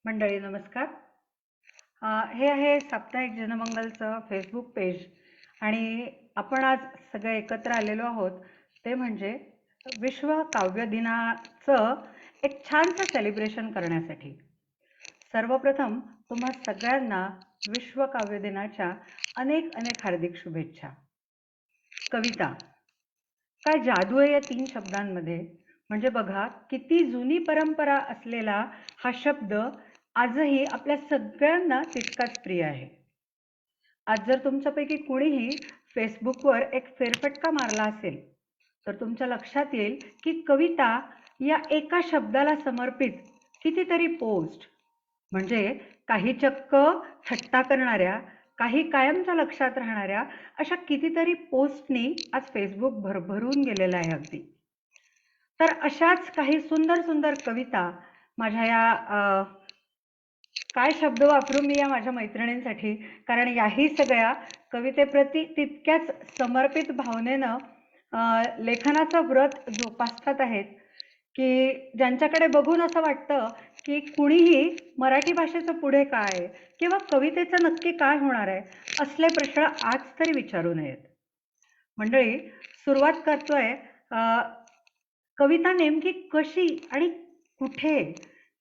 मंडळी नमस्कार. हे आहे साप्ताहिक जनमंगलचं फेसबुक पेज आणि आपण आज सगळे एकत्र आलेलो आहोत ते म्हणजे विश्व काव्य दिनाचं एक छानसं सेलिब्रेशन करण्यासाठी. सर्वप्रथम तुम्हा सगळ्यांना विश्व काव्य दिनाच्या अनेक अनेक हार्दिक शुभेच्छा. कविता काय जादू आहे या 3 शब्दांमध्ये. म्हणजे बघा किती जुनी परंपरा असलेला हा शब्द आजही आपल्या सगळ्यांना तितकाच प्रिय आहे. आज जर तुमच्यापैकी कुणीही फेसबुकवर एक फेरफटका मारला असेल तर तुमच्या लक्षात येईल की कविता या एका शब्दाला समर्पित कितीतरी पोस्ट, म्हणजे काही चक्क थट्टा करणाऱ्या, काही कायमच्या लक्षात राहणाऱ्या अशा कितीतरी पोस्टनी आज फेसबुक भरभरून गेलेलं आहे अगदी. तर अशाच काही सुंदर सुंदर कविता माझ्या या काय शब्द वापरू मी या माझ्या मैत्रिणींसाठी, कारण याही सगळ्या कवितेप्रती तितक्याच समर्पित भावनेनं लेखनाचं व्रत जोपासतात आहेत की ज्यांच्याकडे बघून असं वाटतं की कुणीही मराठी भाषेचं पुढे काय किंवा कवितेचं नक्की काय होणार आहे असले प्रश्न आज तरी विचारू नयेत. मंडळी, सुरुवात करतोय कविता नेमकी कशी आणि कुठे,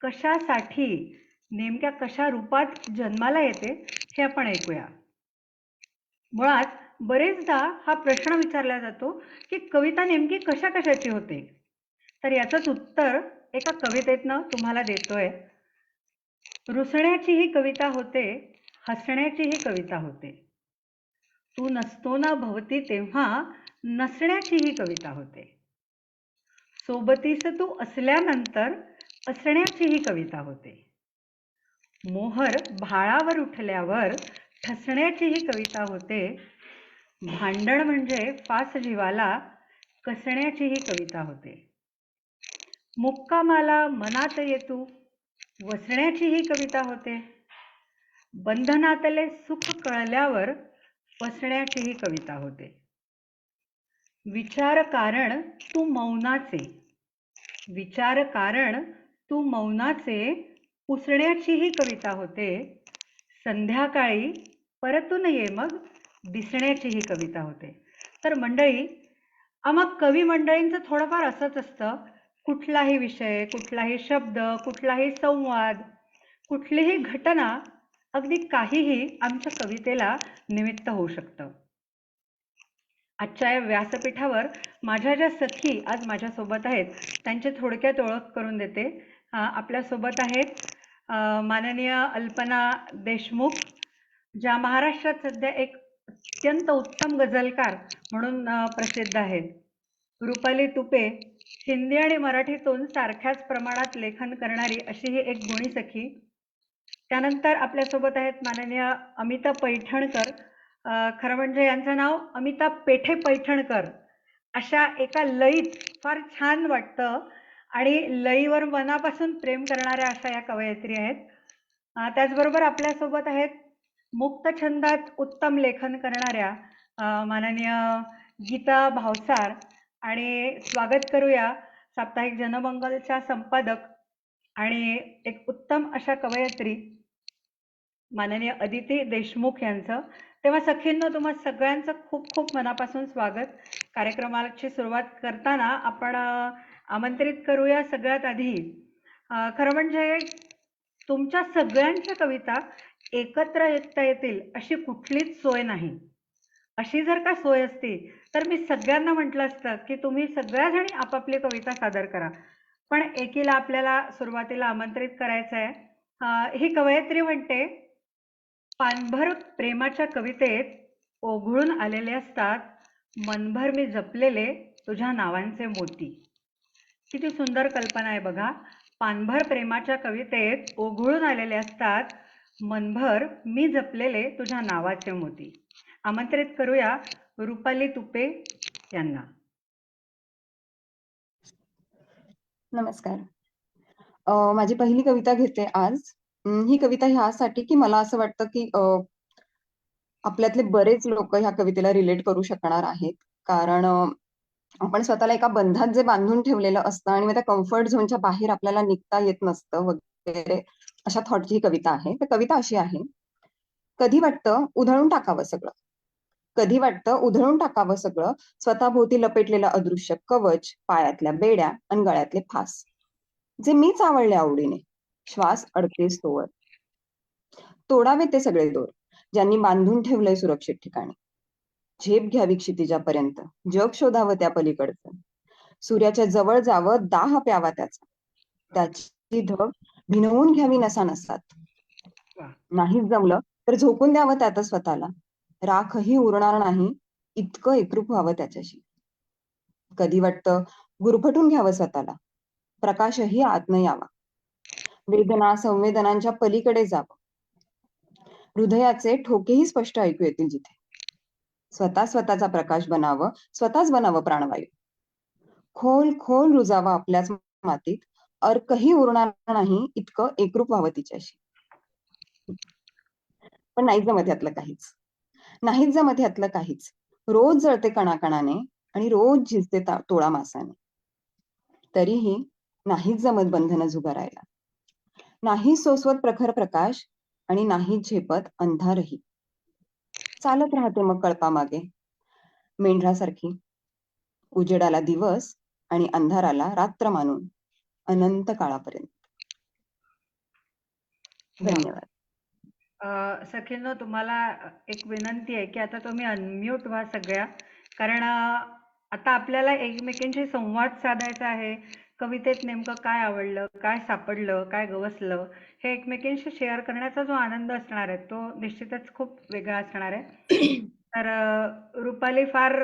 कशासाठी, नेमक्या कशा रूपात जन्माला येते हे आपण ऐकूया. मुळात बरेचदा हा प्रश्न विचारला जातो की कविता नेमकी कशा कशाची होते. तर याचंच उत्तर एका कवितेतनं तुम्हाला देतोय. रुसण्याची ही कविता होते, हसण्याची ही कविता होते. तू नसतो ना भवती तेव्हा नसण्याची ही कविता होते. सोबतीस तू असल्यानंतर असण्याची ही कविता होते. मोहर भाळावर उठल्यावर ठसण्याची ही कविता होते. भांडण म्हणजे फास जीवाला कसण्याची ही कविता होते. मुक्कामाला मनात येतू वसण्याची ही कविता होते. बंधनातले सुख कळल्यावर फसण्याची ही कविता होते. विचार कारण तू मौनाचे, विचार कारण तू मौनाचे पुसण्याची ही कविता होते. संध्याकाळी परतून ये मग दिसण्याची ही कविता होते. तर मंडळी, मग कवी मंडळींचं थोडंफार असंच असतं, कुठलाही विषय, कुठलाही शब्द, कुठलाही संवाद, कुठलीही घटना, अगदी काहीही आमच्या कवितेला निमित्त होऊ शकतं. आजच्या या व्यासपीठावर माझ्या ज्या सखी आज माझ्यासोबत आहेत त्यांची थोडक्यात ओळख करून देते. आपल्यासोबत आहेत माननीय अल्पना देशमुख, ज्या महाराष्ट्रात सध्या एक अत्यंत उत्तम गझलकार म्हणून प्रसिद्ध आहेत. रुपाली तुपे, हिंदी आणि मराठीतून सारख्याच प्रमाणात लेखन करणारी अशी ही एक गुणी सखी. त्यानंतर आपल्यासोबत आहेत माननीय अमिता पैठणकर. खरं म्हणजे यांचं नाव अमिता पेठे पैठणकर. अशा एका लयीत फार छान वाटतं आणि लयीवर मनापासून प्रेम करणाऱ्या अशा या कवयित्री आहेत. त्याचबरोबर आपल्यासोबत आहेत मुक्त छंदात उत्तम लेखन करणाऱ्या माननीय गीता भावसार. आणि स्वागत करूया साप्ताहिक जनमंगलच्या संपादक आणि एक उत्तम अशा कवयित्री माननीय अदिती देशमुख यांचं. तेव्हा सखींनो, तुम्हा सगळ्यांचं खूप खूप मनापासून स्वागत. कार्यक्रमाची सुरुवात करताना आपण आमंत्रित करूया सगळ्यात आधी, खरं म्हणजे तुमच्या सगळ्यांच्या कविता एकत्र ऐकता येतील अशी कुठलीच सोय नाही. अशी जर का सोय असती तर मी सगळ्यांना म्हटलं असतं की तुम्ही सगळ्याजणी आपापली कविता सादर करा, पण एकीला आपल्याला सुरुवातीला आमंत्रित करायचं आहे. ही कवयित्री म्हणते, पानभर प्रेमाच्या कवितेत ओघळून आलेले असतात मनभर मी जपलेले तुझ्या नावांचे मोती. किती सुंदर कल्पना आहे बघा. पानभर प्रेमाच्या कवितेत ओघळून आलेले असतात मनभर मी जपलेले तुझ्या नावाचे मोती. आमंत्रित करूया रुपाली तुपे यांना. नमस्कार. माझी पहिली कविता घेते आज. ही कविता ह्यासाठी की मला असं वाटतं की आपल्यातले बरेच लोक ह्या कवितेला रिलेट करू शकणार आहेत. कारण आपण स्वतःला एका बंधात जे बांधून ठेवलेलं असतं आणि मग त्या कम्फर्ट झोनच्या बाहेर आपल्याला निघता येत नसतं वगैरे अशा थॉटची ही कविता आहे. तर कविता अशी आहे: कधी वाटतं उधळून टाकावं सगळं, कधी वाटतं उधळून टाकावं सगळं, स्वतःभोवती लपेटलेलं अदृश्य कवच, पायातल्या बेड्या अन गळ्यातले फास, जे मीच आवडले आवडीने, श्वास अडकेस तोवर. तोडावे ते सगळे दोर, ज्यांनी बांधून ठेवलंय सुरक्षित ठिकाणी. झेप घ्यावी क्षितिजापर्यंत, जग शोधावं त्या पलीकडचं. सूर्याच्या जवळ जावं, दाह प्यावा त्याचा, त्याची धग भिनवून घ्यावी नसानसात. वा. नाहीच जमलं तर झोकून द्यावं त्यातच स्वतःला, राखही उरणार नाही इतकं एकरूप व्हावं त्याच्याशी. कधी वाटतं गुरफटून घ्यावं स्वतःला, प्रकाशही आतनं यावा, वेदना संवेदनांच्या पलीकडे जावं, हृदयाचे ठोकेही स्पष्ट ऐकू येतील जिथे. स्वतः स्वतःचा प्रकाश बनावं, स्वतःच बनावं प्राणवायू, खोल खोल रुजावं आपल्याच मातीत, अर्कही उरणार नाही इतकं एकरूप व्हावं तिच्याशी. पण नाही जमत यातलं काहीच, नाहीच जमत यातलं काहीच. रोज जळते कणाकणाने आणि रोज झिजते तोळा मासाने. तरीही नाहीच जमत बंधनं झुगारायला, नाही सोसवत प्रखर प्रकाश आणि नाही झेपत अंधारही. चालत राहते मग कळपामागे मेंढरासारखी, उजेडाला दिवस आणि अंधाराला रात्र मानून अनंत काळापर्यंत. वा. धन्यवाद. सखींनो, तुम्हाला एक विनंती आहे की आता तुम्ही अनम्यूट व्हा सगळ्या, कारण आता आपल्याला एकमेकींशी संवाद साधायचा आहे. कवितेत नेमकं काय आवडलं, काय सापडलं, काय गवसलं, हे एकमेकींशी शेअर करण्याचा जो आनंद असणार आहे तो निश्चितच खूप वेगळा असणार आहे. तर रुपाली फार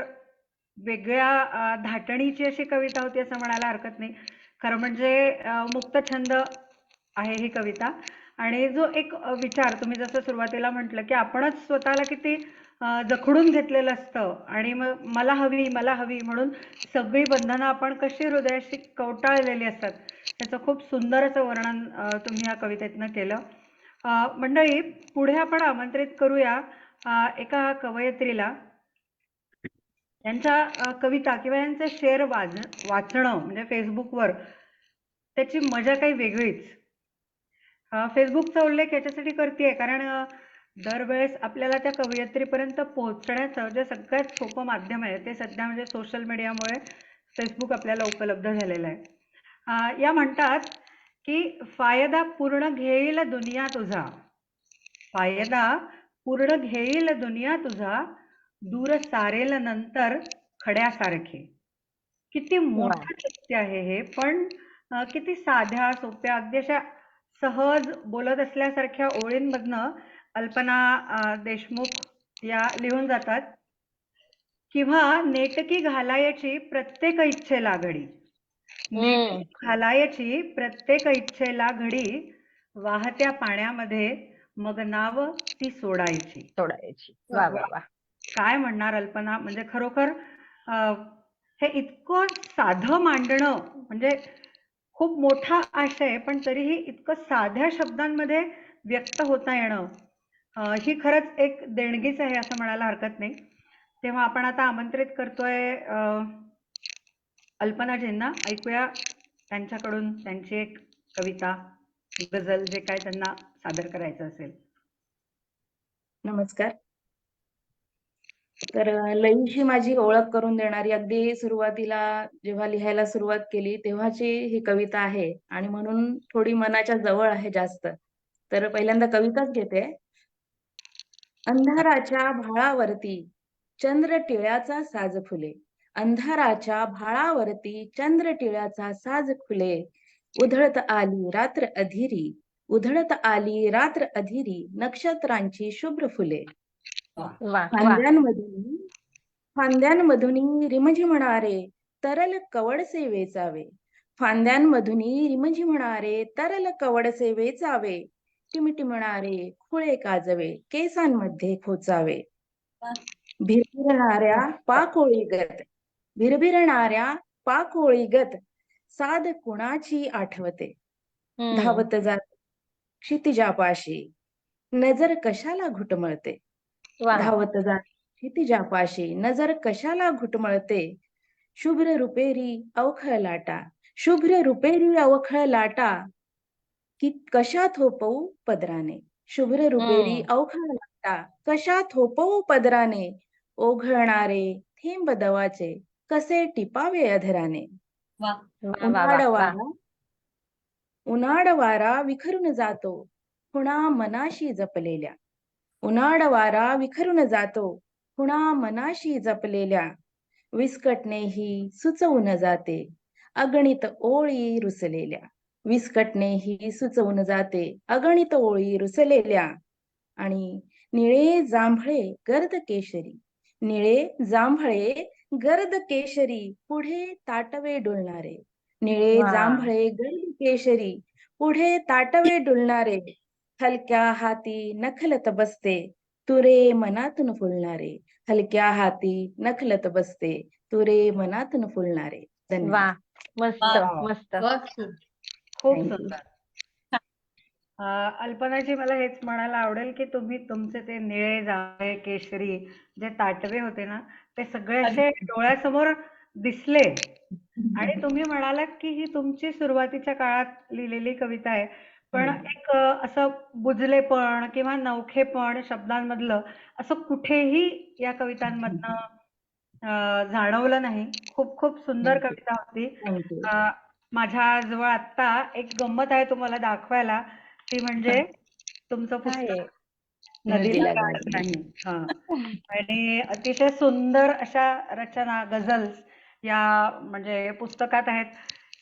वेगळ्या धाटणीची अशी कविता होती असं म्हणायला हरकत नाही. खरं म्हणजे मुक्तछंद आहे ही कविता. आणि जो एक विचार तुम्ही जसं सुरुवातीला म्हटलं की आपणच स्वतःला किती जखडून घेतलेलं असतं आणि मग मला हवी मला हवी म्हणून सगळी बंधनं आपण कशी हृदयाशी कवटाळलेली असतात, त्याचं खूप सुंदर असं वर्णन तुम्ही या कवितेतनं केलं. मंडळी, पुढे आपण आमंत्रित करूया एका कवयित्रीला. यांच्या कविता किंवा यांचे शेर वाचणं म्हणजे फेसबुकवर त्याची मजा काही वेगळीच. फेसबुकचा उल्लेख याच्यासाठी करतेय कारण दरवेळेस आपल्याला त्या कवयित्रीपर्यंत पोहोचण्याचं जे सगळ्यात सोपं माध्यम आहे ते सध्या म्हणजे सोशल मीडियामुळे फेसबुक आपल्याला उपलब्ध झालेलं आहे. या म्हणतात की फायदा पूर्ण घेईल दुनिया तुझा, फायदा पूर्ण घेईल दुनिया तुझा, दूर सारेल नंतर खड्यासारखे. किती मोठं सत्य आहे हे, पण किती साध्या सोप्या अगदी अशा सहज बोलत असल्यासारख्या ओळींमधनं अल्पना देशमुख या लिहून जातात. किंवा नेटकी घालायची प्रत्येक इच्छेला घडी, नेटकी घालायची प्रत्येक इच्छेला घडी, वाहत्या पाण्यामध्ये मग नाव ती सोडायची. वा वा वा. काय म्हणणार अल्पना, म्हणजे खरोखर हे इतकं साधं मांडणं म्हणजे खूप मोठा आशय पण तरीही इतकं साध्या शब्दांमध्ये व्यक्त होता येणं ही खरंच एक देणगीच आहे असं म्हणायला हरकत नाही. तेव्हा आपण आता आमंत्रित करतोय अल्पनाजींना. ऐकूया त्यांच्याकडून त्यांची एक कविता, गझल, जे काय त्यांना सादर करायचं असेल. नमस्कार. तर लईशी माझी ओळख करून देणारी, अगदी सुरुवातीला जेव्हा लिहायला सुरुवात केली तेव्हाची ही कविता आहे आणि म्हणून थोडी मनाच्या जवळ आहे जास्त. तर पहिल्यांदा कविताच घेते. अंधाराच्या भाळावरती चंद्र टिळ्याचा साज फुले, अंधाराच्या भाळावरती चंद्र टिळ्याचा साज फुले, उधळत आली रात्र अधीरी, उधळत आली रात्र अधीरी, नक्षत्रांची शुभ्र फुले. फांद्यांमधून फांद्यांमधून रिमझिमणारे तरल कवडसे वेचावे, फांद्यांमधून रिमझिमणारे तरल कवडसे वेचावे, टिमटिमणारे खुळे काजवे केसांमध्ये खोचावे, भिरभिरणाऱ्या पाकोळीगत, भिरभिरणाऱ्या पाकोळीगत, साध कुणाची आठवते, धावत जात क्षितिजापाशी, नजर कशाला घुटमळते, धावत जात क्षितिजापाशी, नजर कशाला घुटमळते, शुभ्र रुपेरी अवखळ लाटा, शुभ्र रुपेरी अवखळ लाटा, की कशा थोपवू पदराने. शुभ्र रुपेरी अवखळ लागता कशा थोपवू पदराने. ओघळणारे थेंब दवाचे कसे टिपावे अधराने. वा वा वा उन्हाळ वा वा. वारा उन्हाळ वारा विखरून जातो खुणा मनाशी जपलेल्या. उन्हाळ वारा विखरून जातो खुणा मनाशी जपलेल्या. विस्कटणेही सुचवून जाते अगणित ओळी रुसलेल्या. विस्कटणेही सुचवून जाते अगणित ओळी रुसलेल्या. आणि निळे जांभळे गर्द केशरी. निळे जांभळे गर्द केशरी पुढे ताटवे डुलणारे. निळे वा. जांभळे गर्द केशरी पुढे ताटवे डुलणारे. हलक्या हाती नखलत बसते तुरे मनातून फुलणारे. हलक्या हाती नखलत बसते तुरे मनातून फुलणारे. वा धन्यवाद. मस्त वा. मस्त. खूप Thank you. सुंदर. अल्पनाजी, मला हेच म्हणायला आवडेल की तुम्ही तुमचे ते निळे जांभळे केशरी जे ताटवे होते ना, ते सगळे असे डोळ्यासमोर दिसले आणि तुम्ही म्हणालात की ही तुमची सुरुवातीच्या काळात लिहिलेली कविता आहे, पण एक असं बुजलेपण किंवा नवखेपण शब्दांमधलं असं कुठेही या कवितांमधनं जाणवलं नाही. खूप खूप सुंदर Thank you. कविता होती. Thank you. माझ्या जवळ आत्ता एक गंमत आहे तुम्हाला दाखवायला, ती म्हणजे तुमचं काय आहे? पुस्तक नदीला गाठ नाही. हा. आणि अतिशय सुंदर अशा रचना, गझल्स या म्हणजे पुस्तकात आहेत.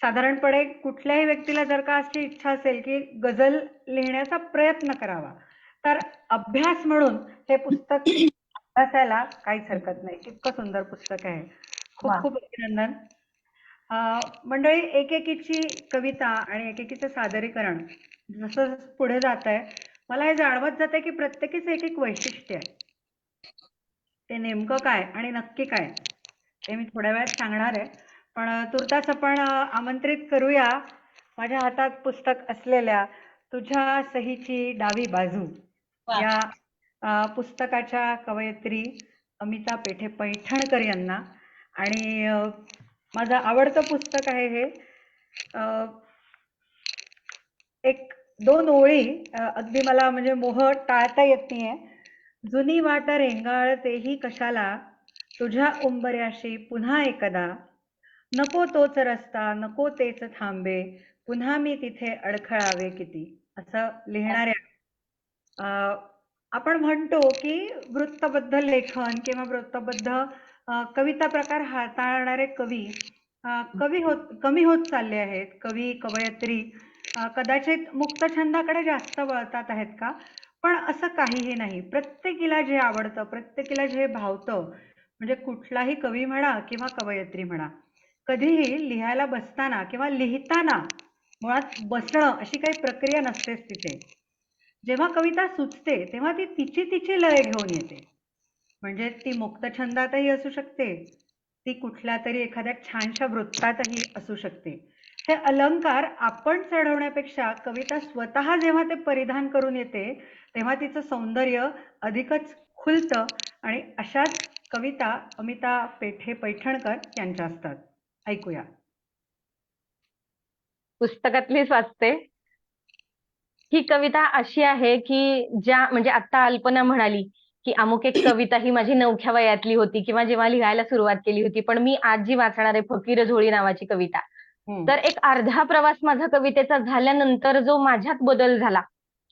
साधारणपणे कुठल्याही व्यक्तीला जर का अशी इच्छा असेल की गझल लिहिण्याचा प्रयत्न करावा, तर अभ्यास म्हणून हे पुस्तक अभ्यासायला काहीच हरकत नाही. इतकं सुंदर पुस्तक आहे. खूप वा. खूप अभिनंदन. मंडळी, एकेकीची कविता आणि एकेकीचं सादरीकरण जसं पुढे जात आहे, मला हे जाणवत जात आहे की प्रत्येकीचं एक एक वैशिष्ट्य आहे. ते नेमकं काय आणि नक्की काय ते मी थोड्या वेळात सांगणार आहे. पण तुर्तास आपण आमंत्रित करूया माझ्या हातात पुस्तक असलेल्या तुझ्या सहीची डावी बाजू वा. या पुस्तकाच्या कवयित्री अमिता पेठे पैठणकर यांना. आणि माझं आवडतं पुस्तक आहे हे. एक दोन ओळी अगदी मला म्हणजे मोह टाळता येत नाहीये. जुनी वाट रेंगाळतेही कशाला तुझ्या उंबऱ्याशी पुन्हा एकदा. नको तोच रस्ता नको तेच थांबे पुन्हा मी तिथे अडखळावे किती. असं लिहिणाऱ्या आपण म्हणतो की वृत्तबद्ध लेखन किंवा वृत्तबद्ध कविता प्रकार हाताळणारे कवी कमी होत चालले आहेत. कवी कवयित्री कदाचित मुक्तछंदाकडे जास्त वळतात आहेत का? पण असं काहीही नाही. प्रत्येकीला जे आवडतं, प्रत्येकीला जे भावतं, म्हणजे कुठलाही कवी म्हणा किंवा कवयित्री म्हणा, कधीही लिहायला बसताना किंवा लिहिताना मुळात बसणं अशी काही प्रक्रिया नसतेच तिथे. जेव्हा कविता सुचते तेव्हा ती तिची तिची लय घेऊन येते. म्हणजे ती मुक्तछंदातही असू शकते, ती कुठल्या तरी एखाद्या छानशा वृत्तातही असू शकते. हे अलंकार आपण चढवण्यापेक्षा कविता स्वतः जेव्हा ते परिधान करून येते तेव्हा तिचं सौंदर्य अधिकच खुलतं. आणि अशाच कविता अमिता पेठे पैठणकर यांच्या असतात. ऐकूया. पुस्तकातलीच वाचते. ही कविता अशी आहे की ज्या म्हणजे आता अल्पना म्हणाली की अमुक एक कविता ही माझी नवख्या वयातली होती किंवा जेव्हा लिहायला सुरुवात केली होती, पण मी आज जी वाचणार आहे फकीर झोळी नावाची कविता, तर एक अर्धा प्रवास माझा कवितेचा झाल्यानंतर जो माझ्यात बदल झाला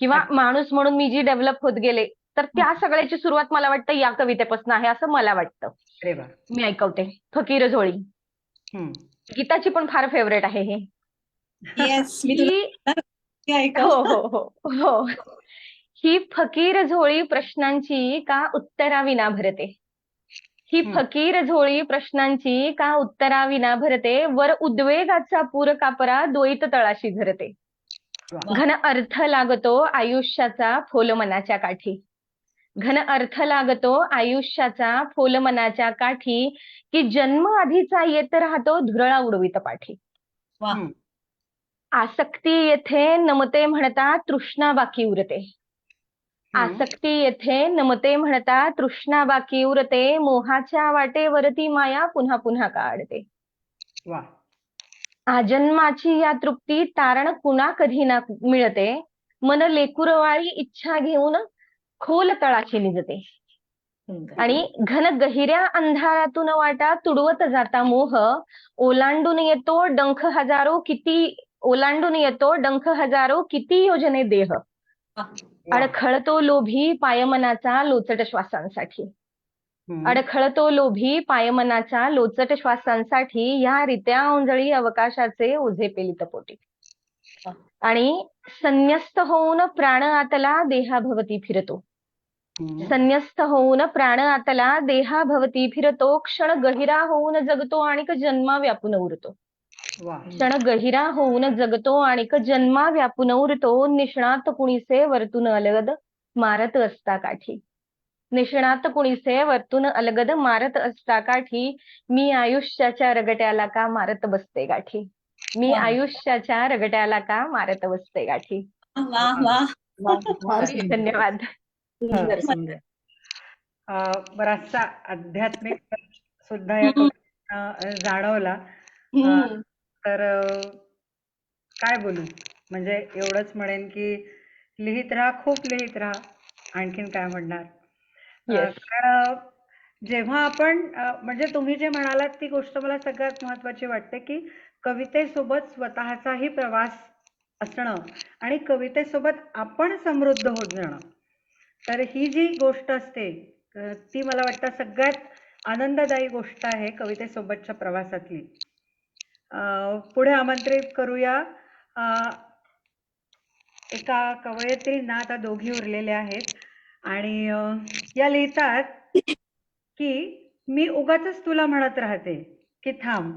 किंवा माणूस म्हणून मी जी डेव्हलप होत गेले, तर त्या सगळ्याची सुरुवात मला वाटतं या कवितेपासून आहे असं मला वाटतं. अरे वा. मी ऐकवते. फकीर झोळी. गीताची पण फार फेवरेट आहे हे. येस, मी हो हो हो हो. ही फकीर झोळी प्रश्नांची का उत्तराविना भरते. ही फकीर झोळी प्रश्नांची का उत्तराविना भरते. वर उद्वेगाचा पूर कापरा द्वैत तळाशी झरते. घन अर्थ लागतो आयुष्याचा फोल मनाच्या काठी. घन अर्थ लागतो आयुष्याचा फोल मनाच्या काठी की जन्म आधीचा येत राहतो धुरळा उडवीत पाठी. आसक्ती येथे नमते म्हणता तृष्णा बाकी उरते. आसक्ती येथे नमते म्हणता तृष्णा बाकी उरते. मोहाच्या वाटेवरती माया पुन्हा पुन्हा काढते. आजन्माची या तृप्ती तारण कुणा कधी ना मिळते, मन लेकुरवाळी इच्छा घेऊन खोल तळाशी निजते. सुंदर. आणि घन गहिऱ्या अंधारातून वाटा तुडवत जाता मोह, ओलांडून येतो डंख हजारो किती ओलांडून येतो डंख हजारो किती योजने देह, वा. अडखळतो लोभी पायमनाचा लोचट श्वासांसाठी. अडखळतो लोभी पायमनाचा लोचट श्वासांसाठी, या रित्या ओंजळी अवकाशाचे ओझे पेलित पोटी. वा. आणि संन्यस्त होऊन प्राण आतला देहाभवती फिरतो. संन्यस्त होऊन प्राण आतला देहाभवती फिरतो, क्षण गहिरा होऊन जगतो आणिक जन्मा व्यापून उरतो. वा. क्षण गहिरा होऊन जगतो आणिक जन्मा व्यापून उरतो, निष्णात कुणीसे वर्तून अलगद मारत असता काठी. निष्णात कुणीसे वर्तून अलगद मारत असता काठी, मी आयुष्याच्या रगट्याला का मारत बसते गाठी. मी वा. आयुष्याच्या रगट्याला का मारत बसते गाठी. वा वा. फार सुंदर. धन्यवाद. सुंदर सुंदर. बराचसा आध्यात्मिक सुद्धा या कवितेतनं जाणवला. तर काय बोलू, म्हणजे एवढंच म्हणेन की लिहित राहा, खूप लिहित राहा. आणखीन काय म्हणणार. Yes. कारण जेव्हा आपण म्हणजे तुम्ही जे म्हणालात ती गोष्ट मला सगळ्यात महत्वाची वाटते की कवितेसोबत स्वतःचाही प्रवास असणं आणि कवितेसोबत आपण समृद्ध होत जाणं. तर ही जी गोष्ट असते ती मला वाटतं सगळ्यात आनंददायी गोष्ट आहे कवितेसोबतच्या प्रवासातली. पुढे आमंत्रित करूया एका कवयित्रींना. आता दोघी उरलेल्या आहेत आणि या लिहितात की मी उगाचच तुला म्हणत राहते की थांब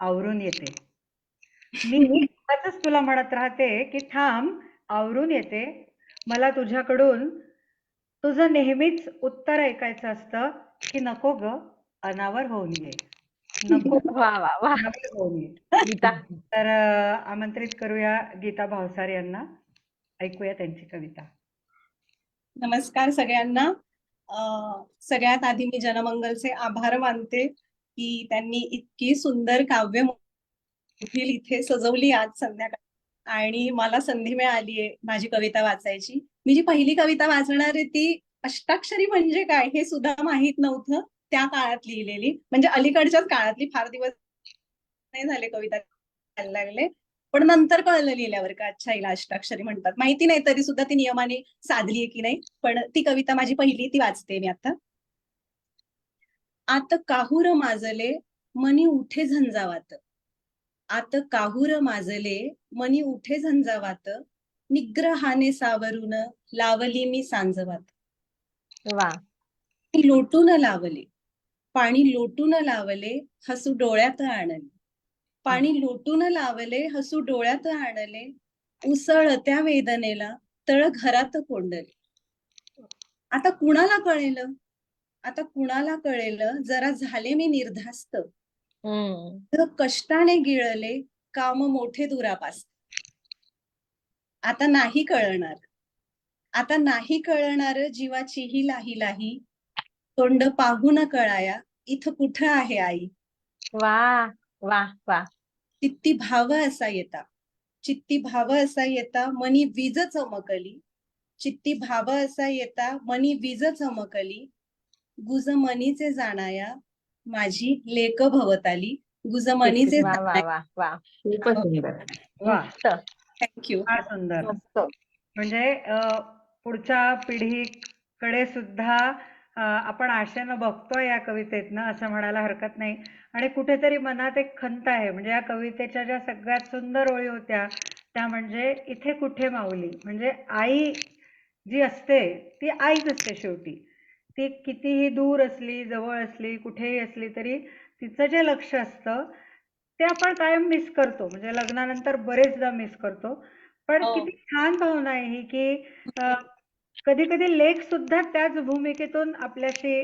आवरून येते. मी उगाचच तुला म्हणत राहते की थांब आवरून येते. मला तुझ्याकडून तुझं नेहमीच उत्तर ऐकायचं असतं की नको ग अनावर होऊन ये. नको वा वा वा. अनावर होऊन ये. गीता. तर आमंत्रित करूया गीता भावसार यांना. ऐकूया त्यांची कविता. नमस्कार सगळ्यांना. सगळ्यात आधी मी जनमंगलचे आभार मानते की त्यांनी इतकी सुंदर काव्य मैफिल इथे सजवली आज संध्याकाळी आणि मला संधी मिळालीये माझी कविता वाचायची. मी जी पहिली कविता वाचणार आहे ती अष्टाक्षरी म्हणजे काय हे सुद्धा माहित नव्हतं त्या काळात लिहिलेली, म्हणजे अलीकडच्याच काळातली. फार दिवस नाही झाले कविता लिहायला लागले, पण नंतर कळलं लिहिल्यावर का अच्छा हिला अष्टाक्षरी म्हणतात. माहिती नाही तरी सुद्धा ती नियमाने साधलीये की नाही. पण ती कविता माझी पहिली, ती वाचते मी आता. आत काहूर माजले मनी उठे झंझावात. आत काहूर माजले मनी उठे झंझावात. निग्रहाने सावरून लावली मी सांजवात. वा. लोटून लावले पाणी लोटून लावले हसू डोळ्यात आणले. पाणी लोटून लावले हसू डोळ्यात आणले. उसळत्या वेदनेला तळ घरात कोंडले. आता कुणाला कळेल, आता कुणाला कळेल जरा झाले मी निर्धास्त. कष्टाने गिळले काम मोठे दुरापास. आता नाही कळणार, आता नाही कळणार जीवाची ही लाही लाही. तोंड पाहून कळाया इथं कुठं आहे आई. वा वा वा. चित्ती भाव असा येता, चित्ती भाव असा येता मनी वीज चमकली. चित्ती भाव असा येता मनी वीज चमकली. गुज मनीचे जाणाया माझी लेक भवताली. गुज मनीचे वा वा वा वा. खूपच सुंदर. वा. थँक्यू. फार सुंदर. मस्त. म्हणजे पुढच्या पिढीकडे सुद्धा आपण आशेनं बघतोय या कवितेतनं असं म्हणायला हरकत नाही. आणि कुठेतरी मनात एक खंत आहे. म्हणजे या कवितेच्या ज्या सगळ्यात सुंदर ओळी होत्या त्या म्हणजे इथे कुठे माऊली. म्हणजे आई जी असते ती आईच असते शेवटी. ती कितीही दूर असली जवळ असली कुठेही असली तरी तिचं जे लक्ष असतं ते आपण कायम मिस करतो. म्हणजे लग्नानंतर बरेचदा मिस करतो. पण किती छान भावना आहे ही की कधी कधी लेख सुद्धा त्याच भूमिकेतून आपल्याशी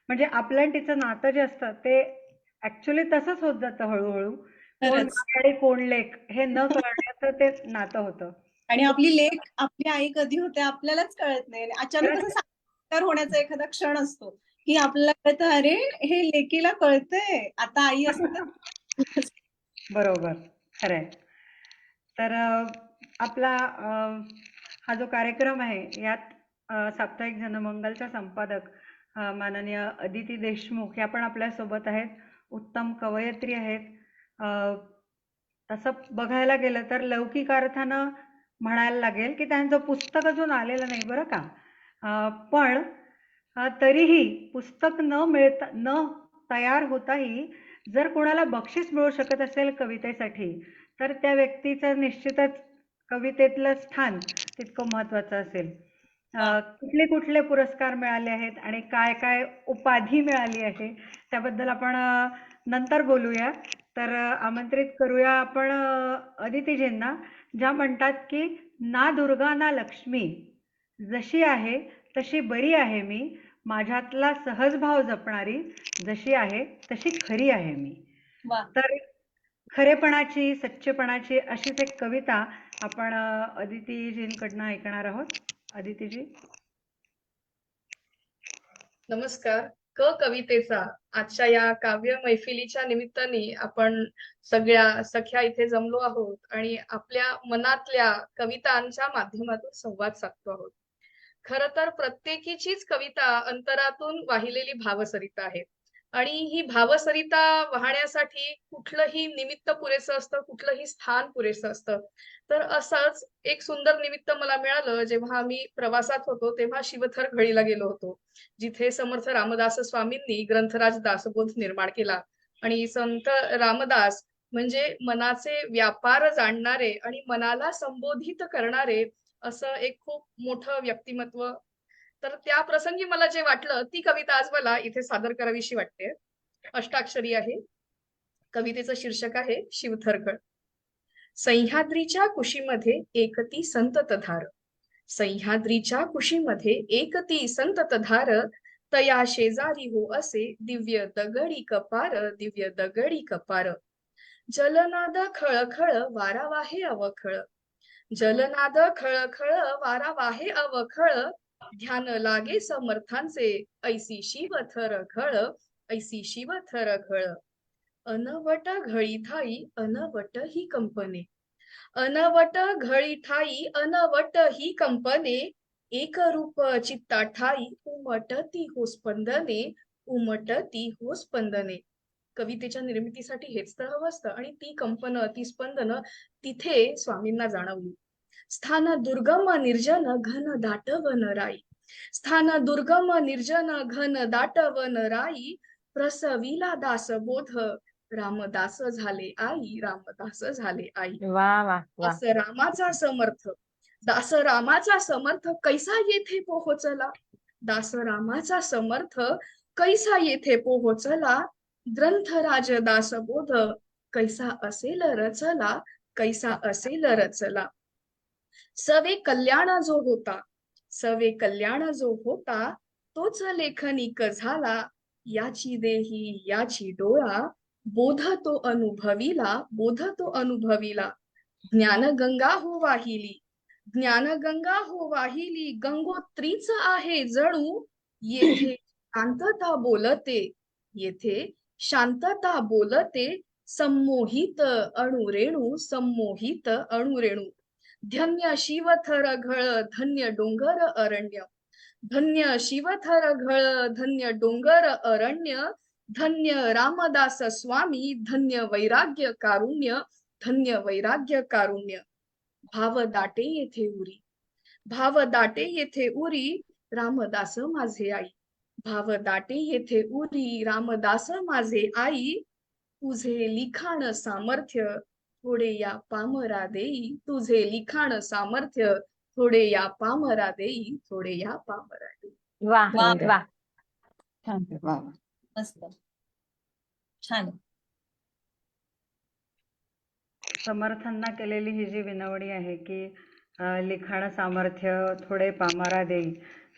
म्हणजे आपलं आणि तिचं नातं जे असतं ते ऍक्च्युली तसंच होत जातं हळूहळू. कोण आई आणि कोण लेख हे न कळण्याचं ते नातं होतं. आणि आपली लेक आपली आई कधी होते आपल्यालाच कळत नाही. अचानक असं साक्षात्कार होण्याचा एखादा क्षण असतो की आपल्याला कळतं अरे हे लेकीला कळतंय आता आई असतं. बरोबर, खरंय. तर आपला हा जो कार्यक्रम आहे यात साप्ताहिक जनमंगलच्या संपादक माननीय अदिती देशमुख या पण आपल्या सोबत आहेत. उत्तम कवयित्री आहेत. तसं बघायला गेलं तर लौकिक अर्थानं म्हणायला लागेल की त्यांचं पुस्तक अजून आलेलं नाही बरं का. पण तरीही पुस्तक न तयार होताही जर कोणाला बक्षीस मिळू शकत असेल कवितेसाठी तर त्या व्यक्तीचं निश्चितच कवितेतलं स्थान तितकं महत्वाचं असेल. कुठले कुठले पुरस्कार मिळाले आहेत आणि काय काय उपाधी मिळाली आहे त्याबद्दल आपण नंतर बोलूया. तर आमंत्रित करूया आपण अदितीजींना, ज्या म्हणतात की ना दुर्गा ना लक्ष्मी, जशी आहे तशी बरी आहे मी, माझ्यातला सहज भाव जपणारी, जशी आहे तशी खरी आहे मी. वा. तर खरेपणाची, सच्चेपणाची अशीच एक कविता आपण अदितीजींकडनं ऐकणार आहोत. अदितीजी. नमस्कार. कवितेचा आजच्या या काव्य मैफिलीच्या निमित्ताने आपण सगळ्या सख्या इथे जमलो आहोत आणि आपल्या मनातल्या कवितांच्या माध्यमातून संवाद साधतो आहोत. खर तर प्रत्येकीचीच कविता अंतरातून वाहिलेली भावसरिता आहे आणि ही भावसरिता वाहण्यासाठी कुठलंही निमित्त पुरेसं असतं, कुठलंही स्थान पुरेसं असतं. तर असंच एक सुंदर निमित्त मला मिळालं जेव्हा आम्ही प्रवासात होतो तेव्हा शिवथरघळीला गेलो होतो, जिथे समर्थ रामदास स्वामींनी ग्रंथराज दासबोध निर्माण केला. आणि संत रामदास म्हणजे मनाचे व्यापार जाणणारे आणि मनाला संबोधित करणारे असं एक खूप मोठं व्यक्तिमत्व. तर त्या प्रसंगी मला जे वाटलं ती कविता आज मला इथे सादर करावीशी वाटते. अष्टाक्षरी आहे. कवितेचं शीर्षक आहे शिवथरघळ. सह्याद्रीच्या कुशीमध्ये एकती संततधार, सह्याद्रीच्या कुशीमध्ये एकती संततधार, तया शेजारी हो असे दिव्य दगडी कपार, दिव्य दगडी कपार. जलनाद खळखळ वारा वाहे अवखळ, जलनाद खळखळ वारा वाहे अवखळ, ध्यान लागे समर्थांचे ऐसी शिवथरघळ, ऐसी शिवथरघळ. अनवट घळी ठाई अनवट ही कंपने, अनवट घळी ठाई अनवट ही कंपने, एक रूप चित्ता ठाई उमटती हो स्पंदने, उमटती हो स्पंदने. कवितेच्या निर्मितीसाठी हेच तर हवं असतं आणि ती कंपन, ती स्पंदन तिथे स्वामींना जाणवली. स्थान दुर्गम निर्जन घन दाट वन राई, स्थान दुर्गम निर्जन घन दाट वन राई, प्रसविला दास बोध रामदास झाले आई, रामदास झाले आई. वा वा वा. दास रामाचा समर्थ, दास रामाचा समर्थ कैसा येथे पोहोचला, दास रामाचा समर्थ कैसा येथे पोहोचला, ग्रंथराज दासबोध कैसा असेल रचला, कैसा असेल रचला. सवे कल्याण जो होता, सवे कल्याण जो होता, तोच लेखनिक झाला, याची देही याची डोळा, बोध तो अनुभविला, बोध तो अनुभविला. ज्ञानगंगा हो वाहिली, ज्ञानगंगा हो वाहिली, गंगोत्रीच आहे जणू, येथे शांतता बोलते, येथे शांतता बोलते, संमोहित अणुरेणू, संमोहित अणुरेणू. धन्य शिवथरघळ धन्य डोंगर अरण्य, धन्य शिवथरघळ धन्य डोंगर अरण्य, धन्य रामदास स्वामी धन्य वैराग्य कारुण्य, धन्य वैराग्य कारुण्य. भाव दाटे येथे उरी, भाव दाटे येथे उरी, रामदास माझे आई, भाव दाटे येथे उरी, रामदास माझे आई. तुझे लिखाण सामर्थ्य थोडे या पामरा देई, तुझे लिखाण सामर्थ्य थोडे या पामरा देई, थोडे या पामरा देई. वा वा. वा. छान. वा वा. मस्त. छान. समर्थांना केलेली ही जी विनवणी आहे की लिखाण सामर्थ्य थोडे पामारा देई,